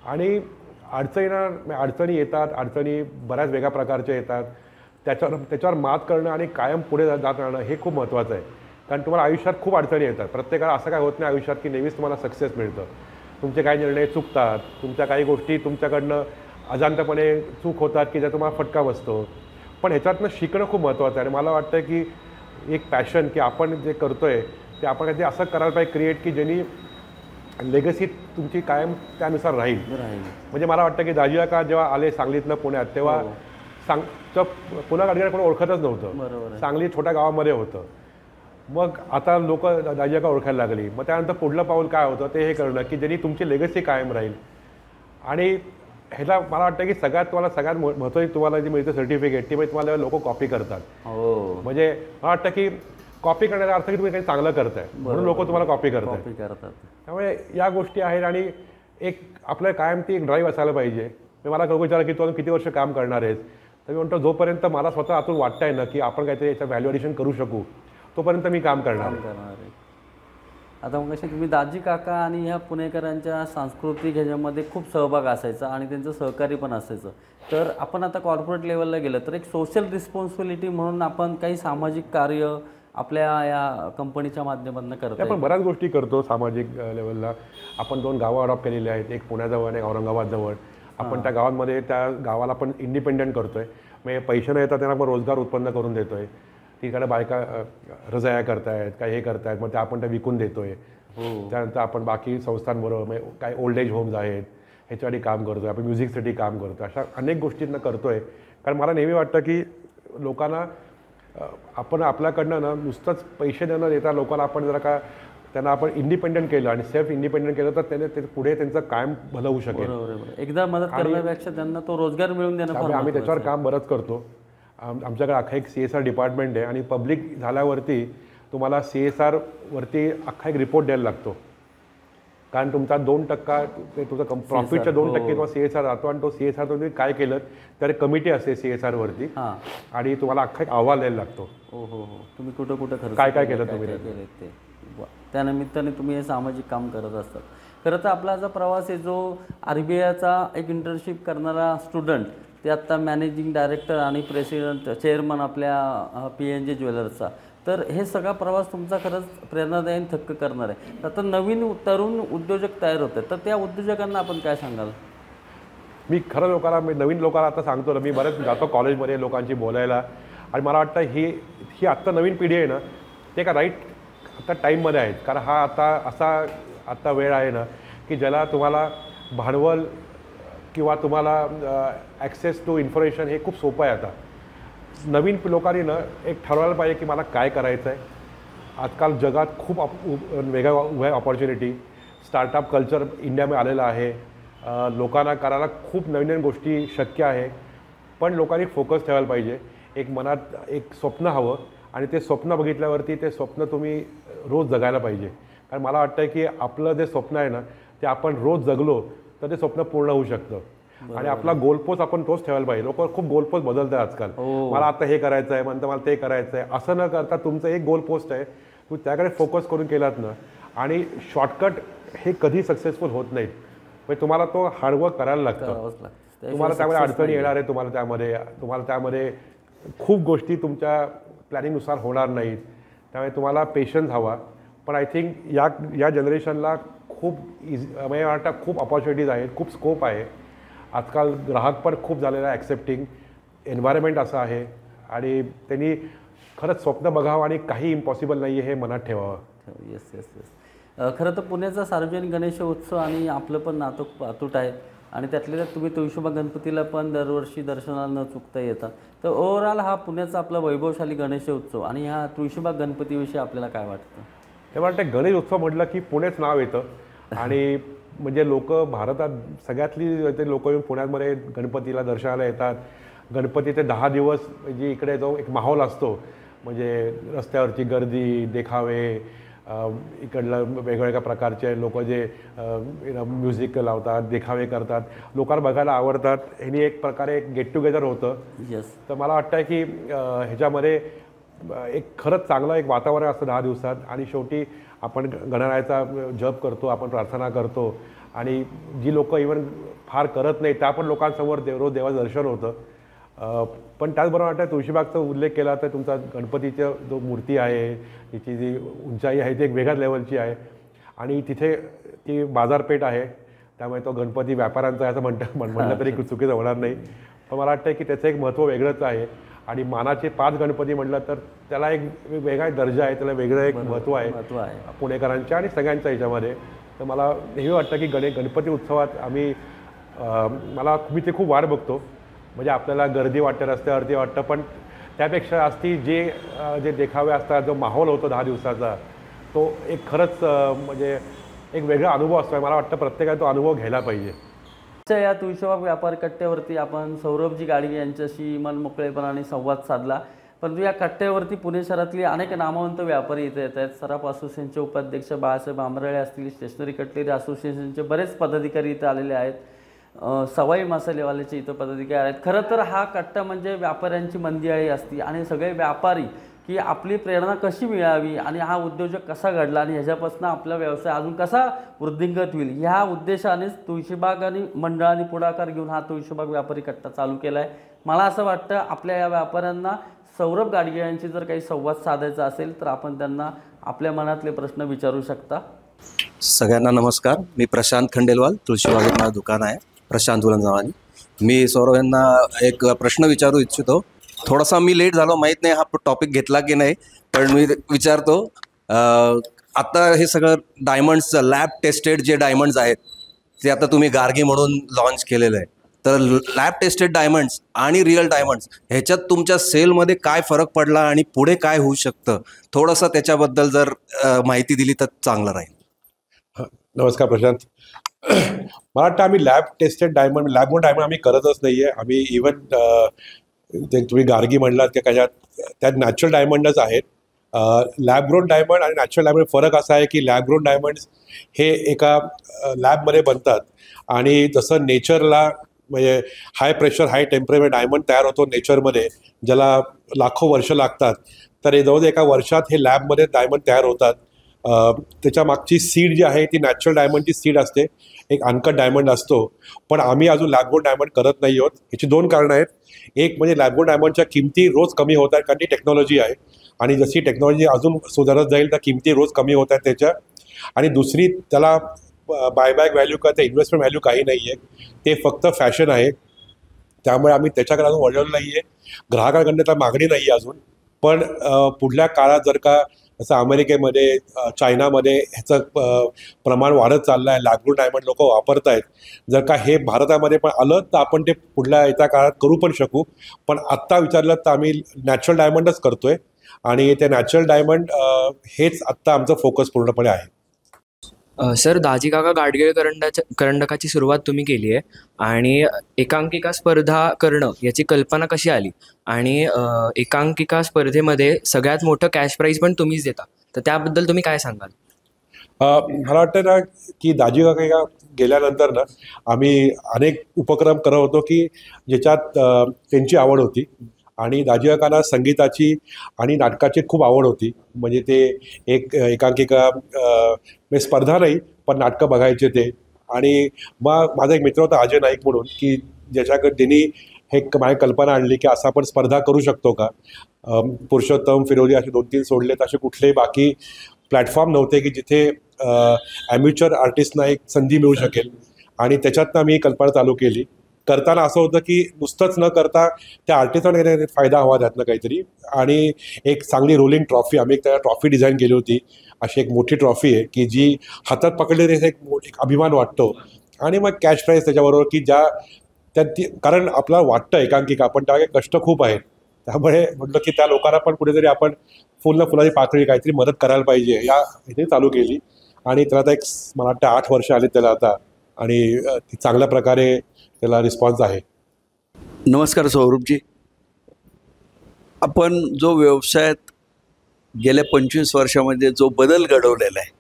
आणि अडचणी येतात, अडचणी बऱ्याच वेगळ्या प्रकारच्या येतात, त्याच्यावर मात करणं आणि कायम पुढे जात राहणं हे खूप महत्त्वाचं आहे. कारण तुम्हाला आयुष्यात खूप अडचणी येतात. प्रत्येकाला असं काय होत नाही आयुष्यात की नेहमीच तुम्हाला सक्सेस मिळतं. तुमचे काही निर्णय चुकतात, तुमच्या काही गोष्टी तुमच्याकडनं अजाणतेपणे चूक होतात की ज्या तुम्हाला फटका बसतो. पण ह्याच्यातनं शिकणं खूप महत्त्वाचं आहे. आणि मला वाटतं की एक पॅशन की आपण जे करतोय ते आपण काहीतरी असं करायला पाहिजे क्रिएट की ज्यांनी लेगसी तुमची कायम त्यानुसार राहील. म्हणजे मला वाटतं की दाजी काका जेव्हा आले सांगलीतनं पुण्यात तेव्हा पुन्हा गाडीला कोणी ओळखतच नव्हतं. सांगली छोट्या गावामध्ये होतं. मग आता लोक दाजी काका ओळखायला लागली. मग त्यानंतर पुढलं पाऊल काय होतं ते हे करणं की ज्यांनी तुमची लेगसी कायम राहील. आणि ह्याला मला वाटतं की सगळ्यात महत्त्वाची तुम्हाला जी मिळते सर्टिफिकेट ती म्हणजे तुम्हाला लोक कॉपी करतात. म्हणजे मला वाटतं की कॉपी करण्याचा अर्थ की तुम्ही काही चांगलं करताय म्हणून लोक तुम्हाला कॉपी करतात. त्यामुळे या गोष्टी आहेत. आणि एक आपल्या कायम ती एक ड्राईव्ह असायला पाहिजे. मला लोक विचारलं की तू अजून किती वर्ष काम करणार आहेस, तर मी म्हणतो जोपर्यंत मला स्वतः आतून वाटतंय ना की आपण काहीतरी याचं व्हॅल्यू ॲडिशन करू शकू तोपर्यंत मी काम करणार आहे. आता मग असे तुम्ही दाजी काका आणि ह्या पुणेकरांच्या सांस्कृतिक ह्याच्यामध्ये खूप सहभाग असायचा आणि त्यांचं सहकारी पण असायचं. तर आपण आता कॉर्पोरेट लेवलला गेलं तर एक सोशल रिस्पॉन्सिबिलिटी म्हणून आपण काही सामाजिक कार्य आपल्या या कंपनीच्या माध्यमातून करतो. आपण बऱ्याच गोष्टी करतो सामाजिक लेवलला. आपण 2 गावं अडॉप्ट केलेली आहेत, एक पुण्याजवळ आणि एक औरंगाबादजवळ. आपण त्या गावांमध्ये त्या गावाला आपण इंडिपेंडंट करतोय. म्हणजे पैसे न येतात त्यांना आपण रोजगार उत्पन्न करून देतोय. तिकडे बायका रजाया करतायत, काय हे करतायत, मग ते आपण त्या विकून देतोय. त्यानंतर आपण बाकी संस्थांबरोबर म्हणजे काय ओल्ड एज होम्स आहेत ह्याच्यासाठी काम करतोय, आपण म्युझिकसाठी काम करतोय. अशा अनेक गोष्टींना करतोय. कारण मला नेहमी वाटतं की लोकांना आपण आपल्याकडनं ना नुसतंच पैसे न देता लोकांना आपण जरा का त्यांना आपण इंडिपेंडंट केलं आणि सेल्फ इंडिपेंडंट केलं तर त्याने ते पुढे त्यांचं कायम भलं होऊ शकेल. एकदा मदत करण्यापेक्षा त्यांना तो रोजगार मिळवून देणं. आम्ही त्याच्यावर काम बरंच करतो. आमच्याकडे अख्खा एक CSR डिपार्टमेंट आहे आणि पब्लिक झाल्यावरती तुम्हाला CSR वरती अख्खा एक रिपोर्ट द्यायला लागतो. कारण तुमचा 2% तुमचा प्रॉफिटच्या 2% किंवा CSR राहतो आणि तो CSR तुम्ही काय केलं तर कमिटी असते CSR वरती आणि तुम्हाला अख्खा एक अहवाल द्यायला लागतो. तुम्ही कुठं खर्च काय केलं तुम्ही ते. त्यानिमित्ताने तुम्ही हे सामाजिक काम करत असतात. खरं तर आपला जो प्रवास आहे जो RBIचा एक इंटर्नशिप करणारा स्टुडंट ते आत्ता मॅनेजिंग डायरेक्टर आणि प्रेसिडेंट चेअरमन आपल्या PNG ज्वेलर्सचा. तर हे सगळा प्रवास तुमचा खरंच प्रेरणादायी थक्क करणार आहे. आता नवीन तरुण उद्योजक तयार होतात तर त्या उद्योजकांना आपण काय सांगाल? मी खरं लोकांना नवीन लोकांना आता सांगतो ना, मी बरेच जातो कॉलेजमध्ये लोकांशी बोलायला आणि मला वाटतं ही आत्ता नवीन पिढी आहे ना ते का राईट आता टाईममध्ये आहेत. कारण हा आता वेळ आहे ना की ज्याला तुम्हाला भांडवल किंवा तुम्हाला ॲक्सेस टू इन्फॉर्मेशन हे खूप सोपं आहे. आता नवीन लोकांनी ना एक ठरवायला पाहिजे की मला काय करायचं आहे. आजकाल जगात खूप वेगळ्या ऑपॉर्च्युनिटी स्टार्टअप कल्चर इंडियामध्ये आलेलं आहे. लोकांना करायला खूप नवीन गोष्टी शक्य आहे. पण लोकांनी फोकस ठेवायला पाहिजे. एक मनात एक स्वप्न हवं आणि ते स्वप्न बघितल्यावरती ते स्वप्न तुम्ही रोज जगायला पाहिजे. कारण मला वाटतं की आपलं जे स्वप्न आहे ना ते आपण रोज जगलो तर ते स्वप्न पूर्ण होऊ शकतं. आणि आपला गोलपोस्ट आपण तोच ठेवायला पाहिजे. लोक खूप गोलपोस्ट बदलतात आजकाल. मला आता हे करायचं आहे म्हणतं मला ते करायचं आहे असं न करता तुमचं एक गोलपोस्ट आहे तुम्ही त्याकडे फोकस करून केलात ना आणि शॉर्टकट हे कधी सक्सेसफुल होत नाहीत. म्हणजे तुम्हाला तो हार्डवर्क करायला लागतं. तुम्हाला त्यामध्ये अडचणी येणार आहे. तुम्हाला त्यामध्ये खूप गोष्टी तुमच्या प्लॅनिंगनुसार होणार नाहीत. त्यामुळे तुम्हाला पेशन्स हवा. पण आय थिंक या जनरेशनला खूप म्हणजे वाटतं खूप ऑपॉर्च्युनिटीज आहेत, खूप स्कोप आहे. आजकाल ग्राहक पण खूप झालेला आहे. ॲक्सेप्टिंग एन्व्हायरमेंट असं आहे आणि त्यांनी खरंच स्वप्न बघावं आणि काही इम्पॉसिबल नाही आहे हे मनात ठेवावं. येस. खरं तर पुण्याचा सार्वजनिक गणेशोत्सव आणि आपलं पण नातं अतूट आहे आणि त्यातल्या त्यात तुम्ही तुळशीबाग गणपतीला पण दरवर्षी दर्शनाला न चुकता येतात. तर ओव्हरऑल हा पुण्याचा आपला वैभवशाली गणेशोत्सव आणि ह्या तुळशीबाग गणपतीविषयी आपल्याला काय वाटतं? ते वाटतं गणेश उत्सव म्हटलं की पुणेच नाव येतं आणि म्हणजे लोक भारतात सगळ्यातली ते लोक येऊन पुण्यामध्ये गणपतीला दर्शनाला येतात. गणपतीचे 10 दिवस म्हणजे इकडे जो एक माहोल असतो म्हणजे रस्त्यावरची गर्दी, देखावे, इकडलं वेगवेगळ्या प्रकारचे लोक जे म्युझिक लावतात, देखावे करतात, लोकांना बघायला आवडतात, ह्यानी एक प्रकारे एक गेट टुगेदर होतं. येस. तर मला वाटतं की ह्याच्यामध्ये एक खरंच चांगलं एक वातावरण असतं 10 दिवसात. आणि शेवटी आपण गणरायाचा जप करतो, आपण प्रार्थना करतो, आणि जी लोकं इव्हन फार करत नाही त्या पण लोकांसमोर रोज देवाचं दर्शन होतं. पण त्याचबरोबर वाटतं तुळशीबागचा उल्लेख केला तर तुमचा गणपतीचा जो मूर्ती आहे, तिची जी उंचाई आहे ती एक वेगळ्याच लेवलची आहे, आणि तिथे ती बाजारपेठ आहे, त्यामुळे तो गणपती व्यापाऱ्यांचा आहे असं म्हणलं तरी चुकीचं होणार नाही. पण मला वाटतं की त्याचं एक महत्त्व वेगळंच आहे, आणि मानाचे 5 गणपती म्हटलं तर त्याला एक वेगळा दर्जा आहे, त्याला वेगळं एक महत्त्व आहे पुणेकरांच्या आणि सगळ्यांच्या ह्याच्यामध्ये. तर मला नेहमी वाटतं की गणपती उत्सवात मी ते खूप वाट बघतो. म्हणजे आपल्याला गर्दी वाटते, रस्त्यावरती वाटतं, पण त्यापेक्षा असती जे देखावे असतात, जो माहोल होतो 10 दिवसाचा, तो एक खरंच म्हणजे एक वेगळा अनुभव असतो. मला वाटतं प्रत्येकाने तो अनुभव घ्यायला पाहिजे. या तुळशीबाग व्यापार कट्ट्यावरती आपण सौरभजी गाडगे यांच्याशी मनमोकळेपणाने संवाद साधला. परंतु या कट्ट्यावरती पुणे शहरातली अनेक नामवंत व्यापारी इथे येत आहेत. सराफ असोसिएशनचे उपाध्यक्ष बाळासाहेब आंबराळे असतील, स्टेशनरी कटलेरी असोसिएशनचे बरेच पदाधिकारी इथे आलेले आहेत, सवाई मसालेवाल्याचे इथं पदाधिकारी आहेत. खरं तर हा कट्टा म्हणजे व्यापाऱ्यांची मंदियाळी असती, आणि सगळे व्यापारी की आपली प्रेरणा कशी मिळावी आणि हा उद्योजक कसा घडला आणि ह्याच्यापासून आपला व्यवसाय अजून कसा वृद्धिंगत होईल, ह्या उद्देशानेच तुळशीबाग आणि मंडळाने पुढाकार घेऊन हा तुळशीबाग व्यापारी कट्टा चालू केला आहे. मला असं वाटतं आपल्या या व्यापाऱ्यांना सौरभ गाडगे यांची जर काही संवाद साधायचा असेल तर आपण त्यांना आपल्या मनातले प्रश्न विचारू शकता. सगळ्यांना नमस्कार. मी प्रशांत खंडेलवाल, तुळशीबागेत माझं दुकान आहे, प्रशांत उलन नावाने. मी सौरभ यांना एक प्रश्न विचारू इच्छितो. थोडासा मी लेट झालो, माहीत नाही हा टॉपिक घेतला की नाही, पण मी विचारतो. आता हे सगळं डायमंड्सचं लॅब टेस्टेड जे डायमंड्स आहेत ते आता तुम्ही गार्गी म्हणून लॉन्च केलेलं आहे. तर लॅब टेस्टेड डायमंड्स आणि रिअल डायमंड्स ह्याच्यात तुमच्या सेलमध्ये काय फरक पडला आणि पुढे काय होऊ शकतं, थोडंसं त्याच्याबद्दल जर माहिती दिली तर चांगलं राहील. नमस्कार प्रशांत. मला वाटतं आम्ही लॅब टेस्टेड डायमंड, लॅबग्रोन डायमंड आम्ही करतच नाही आहे. आम्ही इवन ते तुम्ही गार्गी म्हणलात की त्यात नॅचरल डायमंडच आहेत. लॅबग्रोन डायमंड आणि नॅचरल डायमंड फरक असा आहे की लॅबग्रोन डायमंड्स हे एका लॅबमध्ये बनतात, आणि जसं नेचरला म्हणजे high pressure high temperature diamond तयार होतो नेचरमध्ये, ज्याला लाखो वर्ष लागतात, तर हे जवळजवळ एका वर्षात हे लॅबमध्ये डायमंड तयार होतात. त्याच्या मागची सीड जी आहे ती नॅचरल डायमंडची सीड असते, एक अनकट डायमंड असतो. पण आम्ही अजून लॅबग्रोन डायमंड करत नाही आहोत. ह्याची 2 कारणं आहेत. एक म्हणजे लॅबग्रोन डायमंडच्या किमती रोज कमी होत आहेत, कारण ती टेक्नॉलॉजी आहे, आणि जशी टेक्नॉलॉजी अजून सुधारत जाईल तर किमती रोज कमी होत आहेत त्याच्या. आणि दुसरी, त्याला बायबॅक व्हॅल्यू किंवा ते इन्व्हेस्टमेंट व्हॅल्यू काही नाही आहे, ते फक्त फॅशन आहे. त्यामुळे आम्ही त्याच्याकडे अजून वळलेलो नाही आहे. ग्राहकांकडनं तर मागणी नाही आहे अजून. पण पुढल्या काळात जर का जसं अमेरिकेमध्ये, चायनामध्ये ह्याचं प्रमाण वाढत चाललं आहे, लॅबग्रोन डायमंड लोक वापरत आहेत, जर का हे भारतामध्ये पण आलं तर आपण ते पुढल्या येत्या काळात करू पण शकू. पण आत्ता विचारलं तर आम्ही नॅचरल डायमंडच करतो आहे, आणि ते नॅचरल डायमंड हेच आत्ता आमचं फोकस पूर्णपणे आहे. सर, दाजी काका गाडगे करंडकाची सुरुवात तुम्ही केली आहे, आणि एकांकिका स्पर्धा करणं याची कल्पना कशी आली, आणि एकांकिका स्पर्धेमध्ये सगळ्यात मोठं कॅश प्राईज पण तुम्हीच देता, तर त्याबद्दल तुम्ही काय सांगाल? मला वाटतं ना की दाजी काका गेल्यानंतर ना आम्ही अनेक उपक्रम करत होतो की ज्याच्यात त्यांची आवड होती, आणि दाजी काकांना संगीताची आणि नाटकाची खूप आवड होती. म्हणजे ते एक एकांकिका स्पर्धा नाही पण नाटकं बघायचे ते. आणि मग माझा एक मित्र होता अजय नाईक म्हणून, की ज्याच्याकडे त्यांनी हे माझी कल्पना आणली की असं आपण स्पर्धा करू शकतो का. पुरुषोत्तम, फिरोजी असे 2-3 सोडलेत, असे कुठलेही बाकी प्लॅटफॉर्म नव्हते की जिथे ॲम्युचर आर्टिस्टना एक संधी मिळू शकेल. आणि त्याच्यातनं मी कल्पना चालू केली. करताना असं होतं की नुसतंच न करता त्या आर्टिस्टला फायदा हवा त्यातनं काहीतरी, आणि एक चांगली रोलिंग ट्रॉफी, आम्ही एक त्याला ट्रॉफी डिझाईन केली होती. अशी एक मोठी ट्रॉफी आहे की जी हातात पकडलेली एक अभिमान वाटतो. आणि मग कॅश प्राईज त्याच्याबरोबर की कारण आपल्याला वाटतं एकांकिका, पण त्या कष्ट खूप आहेत. त्यामुळे म्हटलं की त्या लोकांना पण कुठेतरी आपण फुलाची पाकळी काहीतरी मदत करायला पाहिजे, या इथे चालू केली. आणि त्याला आता मला वाटतं 8 वर्ष आली त्याला आता, आणि चांगल्या प्रकारे त्याला रिस्पॉन्स आहे. नमस्कार सौरभजी. आपण जो व्यवसायात गेल्या 25 वर्षामध्ये जो बदल घडवलेला आहे,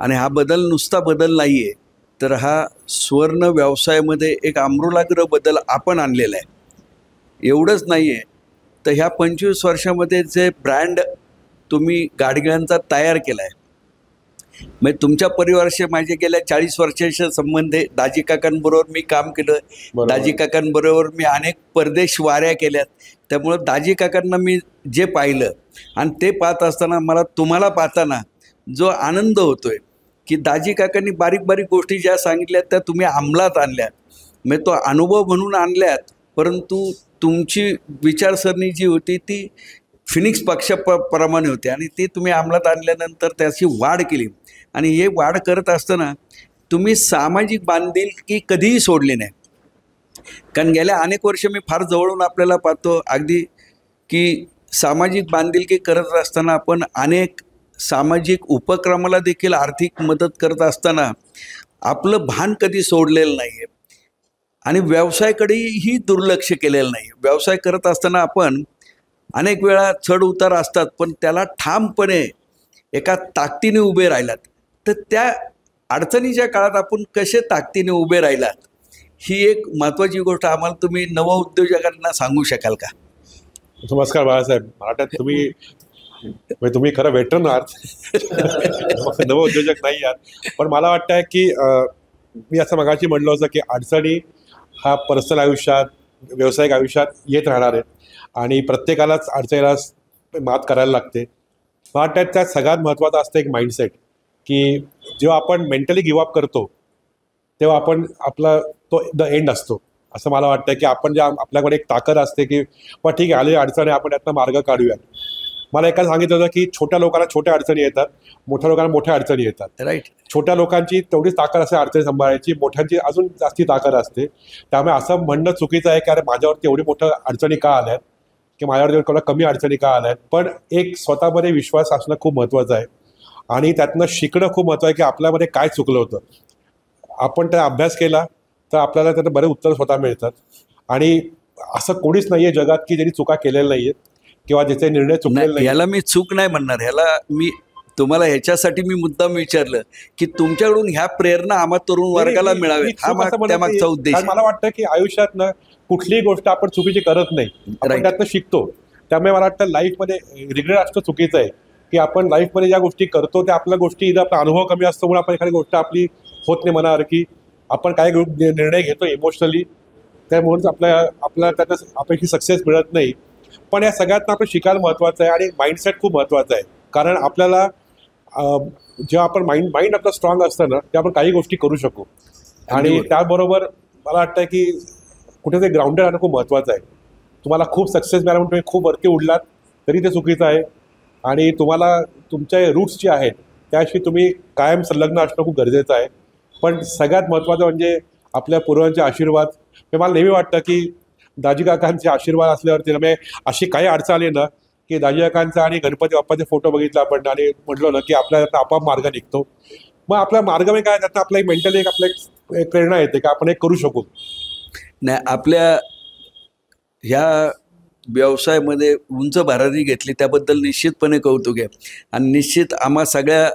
आणि हा बदल नुसता बदल नाही आहे, तर हा सुवर्ण व्यवसायामध्ये एक आमूलाग्र बदल आपण आणलेला आहे. एवढंच नाही आहे, तर ह्या 25 वर्षामध्ये जे ब्रँड तुम्ही गाडगिळांचा तयार केला आहे, म्हणजे तुमच्या परिवाराशी माझे गेल्या 40 वर्षाचे संबंध आहे. दाजी काकांबरोबर मी काम केलं, दाजी काकांबरोबर मी अनेक परदेश वाऱ्या केल्यात. त्यामुळं दाजी काकांना मी जे पाहिलं आणि ते पाहत असताना मला तुम्हाला पाहताना जो आनंद होतोय की दाजी काकांनी बारीक बारीक गोष्टी ज्या सांगितल्यात त्या तुम्ही अंमलात आणल्यात, म्हणजे तो अनुभव म्हणून आणल्यात, परंतु तुमची विचारसरणी जी होती ती फिनिक्स पक्षाप्रमाणे होती आणि ती तुम्ही अंमलात आणल्यानंतर त्याची वाढ केली. आणि हे वाढ करत असताना तुम्ही सामाजिक बांधिलकी कधीही सोडली नाही. कारण गेल्या अनेक वर्ष मी फार जवळून आपल्याला पाहतो अगदी की सामाजिक बांधिलकी करत असताना आपण अनेक सामाजिक उपक्रमाला देखील आर्थिक मदत करत असताना आपलं भान कधी सोडलेलं नाही आहे आणि व्यवसायाकडेही दुर्लक्ष केलेलं नाही. व्यवसाय करत असताना आपण अनेक वेळा चढ उतार असतात, पण त्याला ठामपणे एका ताकदीने उभे राहिलात. तर त्या अडचणीच्या काळात आपण कसे ताकदीने उभे राहिलात, ही एक महत्त्वाची गोष्ट आम्हाला तुम्ही नवउद्योजकांना सांगू शकाल का? नमस्कार बाळासाहेब. मला वाटतं तुम्ही खरं वेटरन आहात, नवउद्योजक नाही आहात. पण मला वाटतं की मी असं मगाशी म्हटलं होतं की अडचणी हा पर्सनल आयुष्यात, व्यावसायिक आयुष्यात येत राहणार आहे आणि प्रत्येकालाच अडचणीला मात करायला लागते. मला वाटतं त्यात सगळ्यात महत्त्वाचं असतं एक माइंडसेट, की जेव्हा आपण मेंटली गिवअप करतो तेव्हा आपण आपला तो द एंड असतो असं मला वाटतं. की आपण ज्या आपल्याकडे एक ताकद असते की पण ठीक आहे, आले अडचणी, आपण त्यातनं मार्ग काढूयात. मला एका सांगितलं होतं की छोट्या लोकांना छोट्या अडचणी येतात, मोठ्या लोकांना मोठ्या अडचणी येतात. राईट. छोट्या लोकांची तेवढीच ताकद असते अडचणी सांभाळायची, मोठ्यांची अजून जास्ती ताकद असते. त्यामुळे असं म्हणणं चुकीचं आहे की अरे माझ्यावरती एवढी मोठ्या अडचणी का आल्यात, की माझ्यावरती एवढ्या कमी अडचणी का आल्यात. पण एक स्वतःमध्ये विश्वास असणं खूप महत्त्वाचं आहे आणि त्यातनं शिकणं खूप महत्त्वाचं आहे की आपल्यामध्ये काय चुकलं होतं. आपण त्या अभ्यास केला तर आपल्याला त्याचं बरेच उत्तर स्वतः मिळतात. आणि असं कोणीच नाही आहे जगात की ज्यांनी चुका केलेल्या नाही आहेत किंवा ज्याचे निर्णय चुकलेले नाही. याला मी चूक नाही म्हणणार, ह्याला मी तुम्हाला ह्याच्यासाठी मी मुद्दाम विचारलं की तुमच्याकडून ह्या प्रेरणा आम्हा तरुण वर्गाला मिळावी, हा त्यामागचा उद्देश. मला वाटतं की आयुष्यात ना कुठलीही गोष्ट आपण चुकीची करत नाही, आपण त्यातनं शिकतो. त्यामुळे मला वाटतं लाईफमध्ये रिग्रेट असणं चुकीचं आहे की आपण लाईफमध्ये ज्या गोष्टी करतो त्या आपल्या गोष्टी इथं आपला अनुभव कमी असतो म्हणून आपण एखादी गोष्ट आपली होत नाही मनावर, की आपण काय निर्णय घेतो इमोशनली त्यामुळेच आपल्याला त्यातनं आपल्याशी सक्सेस मिळत नाही. पण या सगळ्यातनं आपण शिकायला महत्त्वाचं आहे आणि माइंडसेट खूप महत्त्वाचं आहे. कारण आपल्याला जेव्हा आपण माइंड आपलं स्ट्रॉंग असतं ना तेव्हा आपण काही गोष्टी करू शकू. आणि त्याबरोबर मला वाटतं की कुठेतरी ग्राउंडेड राहणं खूप महत्त्वाचं आहे. तुम्हाला खूप सक्सेस मिळाला म्हणून तुम्ही खूप वरती उडलात तरी ते चुकीचं आहे. आणि तुम्हाला तुमच्या रूट्स जे आहेत त्याशी तुम्ही कायम संलग्न असणं खूप गरजेचं आहे. पण सगळ्यात महत्त्वाचं म्हणजे आपल्या पूर्वांचे आशीर्वाद. मला नेहमी वाटतं की दाजी काकांचे आशीर्वाद असल्यावरती म्हणजे अशी काही अडचण आली ना की दाजी काकांचा आणि गणपती बाप्पाचे फोटो बघितला आपण आणि म्हटलं ना की आपल्या त्यातनं आपोआप मार्ग निघतो. मग आपला मार्ग म्हणजे काय, त्यातनं आपला एक मेंटली एक आपल्या एक प्रेरणा येते की आपण एक करू शकू. नाही, आपल्या ह्या व्यवसायामध्ये उंच भरारी घेतली त्याबद्दल निश्चितपणे कौतुक आहे. आणि निश्चित आम्हा सगळ्या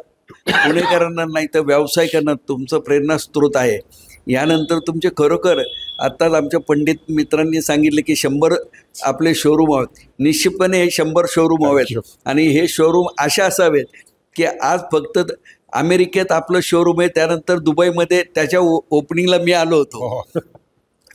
पुणेकरांना नाही तर व्यावसायिकांना तुमचं प्रेरणास्रोत आहे. यानंतर तुमचे खरोखर आत्ताच आमच्या पंडित मित्रांनी सांगितले की 100 आपले शोरूम हवेत. निश्चितपणे हे 100 शोरूम हवेत आणि हे शोरूम असे असावेत की आज फक्त अमेरिकेत आपलं शोरूम आहे, त्यानंतर दुबईमध्ये त्याच्या ओपनिंगला मी आलो होतो.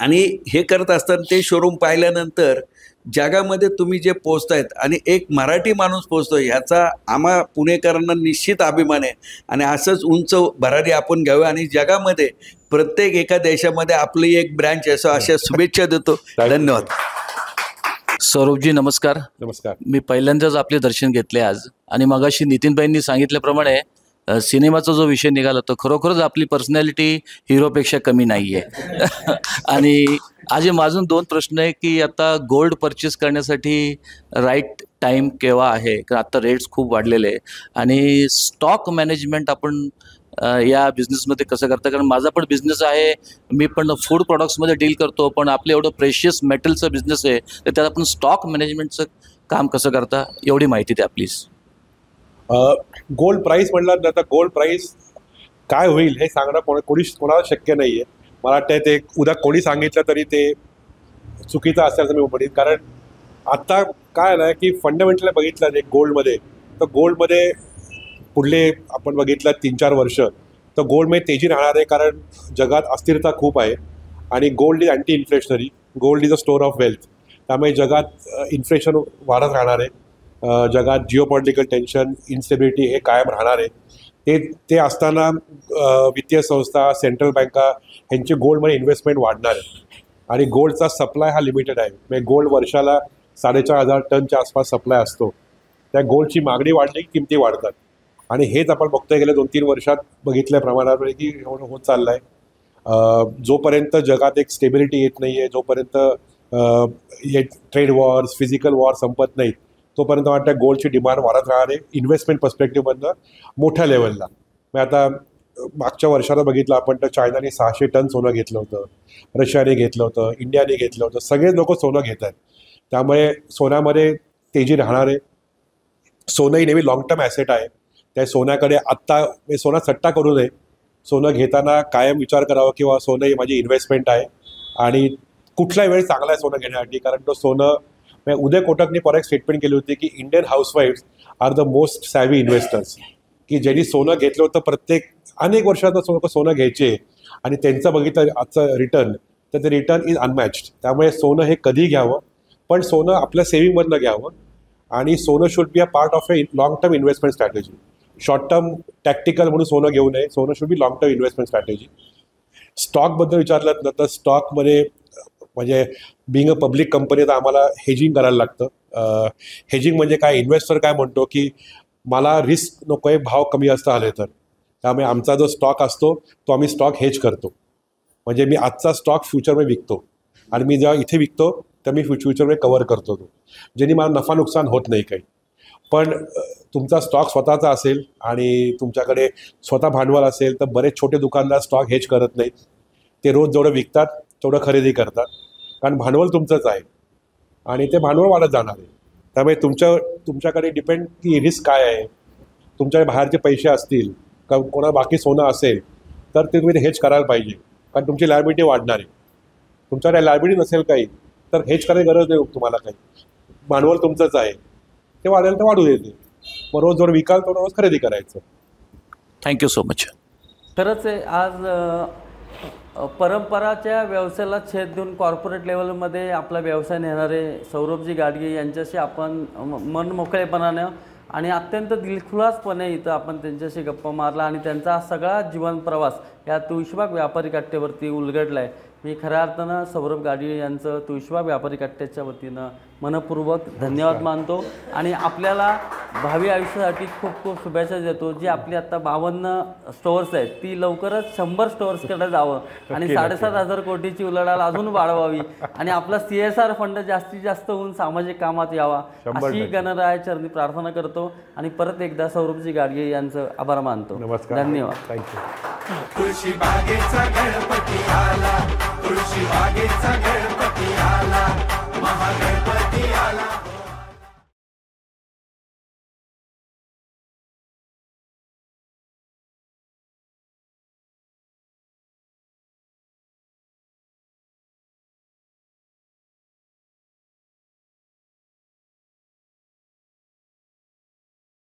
आणि हे करत असताना ते शोरूम पाहिल्यानंतर जगामध्ये तुम्ही जे पोचतायत आणि एक मराठी माणूस पोचतोय ह्याचा आम्हा पुणेकरांना निश्चित अभिमान आहे. आणि असंच उंच भरारी आपण घ्यावी आणि जगामध्ये प्रत्येक एका देशामध्ये आपली एक ब्रँच असं अशा शुभेच्छा देतो. धन्यवाद. सौरभजी नमस्कार. नमस्कार. मी पहिल्यांदाच आपले दर्शन घेतले आज आणि मगाशी नितीनबाईंनी सांगितल्याप्रमाणे सिनेमाचा जो विषय निघाला तो खरोखरच आपली पर्सनॅलिटी हिरोपेक्षा कमी नाही आहे. आणि आज माझून 2 प्रश्न आहे की आता गोल्ड परचेस करण्यासाठी राईट टाईम केव्हा आहे, कारण आता रेट्स खूप वाढलेले आहे. आणि स्टॉक मॅनेजमेंट आपण या बिझनेसमध्ये कसं करता, कारण माझा पण बिझनेस आहे, मी पण फूड प्रॉडक्ट्समध्ये डील करतो, पण आपलं एवढं प्रेशियस मेटलचं बिझनेस आहे तर त्यात आपण स्टॉक मॅनेजमेंटचं काम कसं करता एवढी माहिती द्या प्लीज. गोल्ड प्राईस म्हटलं तर गोल्ड प्राईस काय होईल हे सांगणं कोणाला शक्य नाही आहे. मला वाटतं ते उद्या कोणी सांगितलं तरी ते चुकीचं असेल असं मी म्हणेन. कारण आत्ता काय आलं की फंडामेंटल बघितलं एक गोल्डमध्ये, तर गोल्डमध्ये पुढले आपण बघितलं 3-4 वर्ष तर गोल्डमध्ये तेजी राहणार आहे. कारण जगात अस्थिरता खूप आहे आणि gold is anti inflationary, gold is a store of wealth. त्यामुळे जगात इन्फ्लेशन वाढत राहणार आहे. जगात जिओपॉलिटिकल टेन्शन, इन्स्टेबिलिटी हे कायम राहणार आहे. ते असताना वित्तीय संस्था, सेंट्रल बँका ह्यांची गोल्डमध्ये इन्व्हेस्टमेंट वाढणार आहे. आणि गोल्डचा सप्लाय हा लिमिटेड आहे. म्हणजे गोल्ड वर्षाला 4,500 टनच्या आसपास सप्लाय असतो. त्या गोल्डची मागणी वाढली की किमती वाढतात. आणि हेच आपण बघतोय गेल्या 2-3 वर्षात बघितल्या प्रमाणावर की होत चाललं आहे. जोपर्यंत जगात एक स्टेबिलिटी येत नाही आहे, जोपर्यंत हे ट्रेड वॉर्स, फिजिकल वॉर संपत नाहीत, तोपर्यंत वाटतं गोल्डची डिमांड वाढत राहणार आहे इन्व्हेस्टमेंट पर्स्पेक्टिव्हमधनं मोठ्या लेवलला. मग आता मागच्या वर्षाला बघितलं आपण तर चायनाने 600 टन सोनं घेतलं होतं, रशियाने घेतलं होतं, इंडियाने घेतलं होतं. सगळेच लोक सोनं घेत आहेत. त्यामुळे सोन्यामध्ये तेजी राहणार आहे. सोनं ही नेहमी लॉंग टर्म ॲसेट आहे. त्या सोन्याकडे आत्ता सोना सट्टा करू नये. सोनं घेताना कायम विचार करावा किंवा सोनं ही माझी इन्व्हेस्टमेंट आहे आणि कुठला वेळ चांगला आहे सोनं घेण्यासाठी. कारण तो सोनं उदय कोटकने परत एक स्टेटमेंट केली होती की इंडियन हाऊसवाईफ्स are the most savvy investors, की ज्यांनी सोनं घेतलं होतं अनेक वर्षाचं सोनं घ्यायचे आणि त्यांचं बघितलं आजचं रिटर्न, तर ते रिटर्न इज अनमॅच्ड. त्यामुळे सोनं हे कधी घ्यावं, पण सोनं आपल्या सेव्हिंगमधनं घ्यावं. आणि सोनं should be a part of a long term investment strategy. Short term tactical म्हणून सोनं घेऊ नये. सोनं should be long term investment strategy. स्टॉकबद्दल विचारलं तर स्टॉकमध्ये म्हणजे बिंग अ पब्लिक कंपनी तर आम्हाला हेजिंग करायला लागतं. हेजिंग म्हणजे काय, इन्व्हेस्टर काय म्हणतो की मला रिस्क नको आहे, भाव कमी जास्त आले तर. त्यामुळे आमचा जो स्टॉक असतो तो आम्ही स्टॉक हेज करतो. म्हणजे मी आजचा स्टॉक फ्युचरमध्ये विकतो आणि मी जेव्हा इथे विकतो तर मी फ्युचरमध्ये कव्हर करतो तो, ज्याने मला नफा नुकसान होत नाही काही. पण तुमचा स्टॉक स्वतःचा असेल आणि तुमच्याकडे स्वतः भांडवल असेल तर बरेच छोटे दुकानदार स्टॉक हेज करत नाहीत. ते रोज जेवढं विकतात तेवढं खरेदी करतात. कारण भांडवल तुमचंच आहे आणि ते भांडवल वाढत जाणार आहे. त्यामुळे तुमच्याकडे डिपेंड की रिस्क काय आहे. तुमच्याकडे बाहेरचे पैसे असतील का कोणा बाकी सोनं असेल तर ते तुम्ही हेज करायला पाहिजे. कारण तुमची लायबिलिटी वाढणार आहे. तुमच्याकडे लायबिलिटी नसेल काही तर हेज करायची गरज नाही तुम्हाला काही. भांडवल तुमचंच आहे, ते वाढेल तर वाढू देते. मग रोज जर विकाल तर रोज खरेदी करायचं. Thank you so much. खरंच आहे, आज परंपराच्या व्यवसायाला छेद देऊन कॉर्पोरेट लेवलमध्ये आपला व्यवसाय नेणारे सौरभजी गाडगे यांच्याशी आपण मनमोकळेपणानं आणि अत्यंत दिलखुलासपणे इथं आपण त्यांच्याशी गप्पा मारला आणि त्यांचा सगळा जीवन प्रवास या तुळशीबाग व्यापारी कट्ट्यावरती उलगडला आहे. मी खऱ्या अर्थानं सौरभ गाडगे यांचं तुळशीबाग व्यापारी कट्ट्याच्या वतीनं मनपूर्वक धन्यवाद मानतो आणि आपल्याला भावी आयुष्यासाठी खूप खूप शुभेच्छा देतो. जी आपली आत्ता 52 स्टोअर्स आहेत ती लवकरच 100 स्टोअर्सकडे जावं आणि 7,500 कोटीची उलाढाल अजून वाढवावी आणि आपला CSR फंड जास्तीत जास्त होऊन सामाजिक कामात यावा अशी गणरायाचरणी प्रार्थना करतो आणि परत एकदा सौरभजी गाडगे यांचं आभार मानतो. नमस्कार, धन्यवाद. थँक्यू. तुळशी बागेचा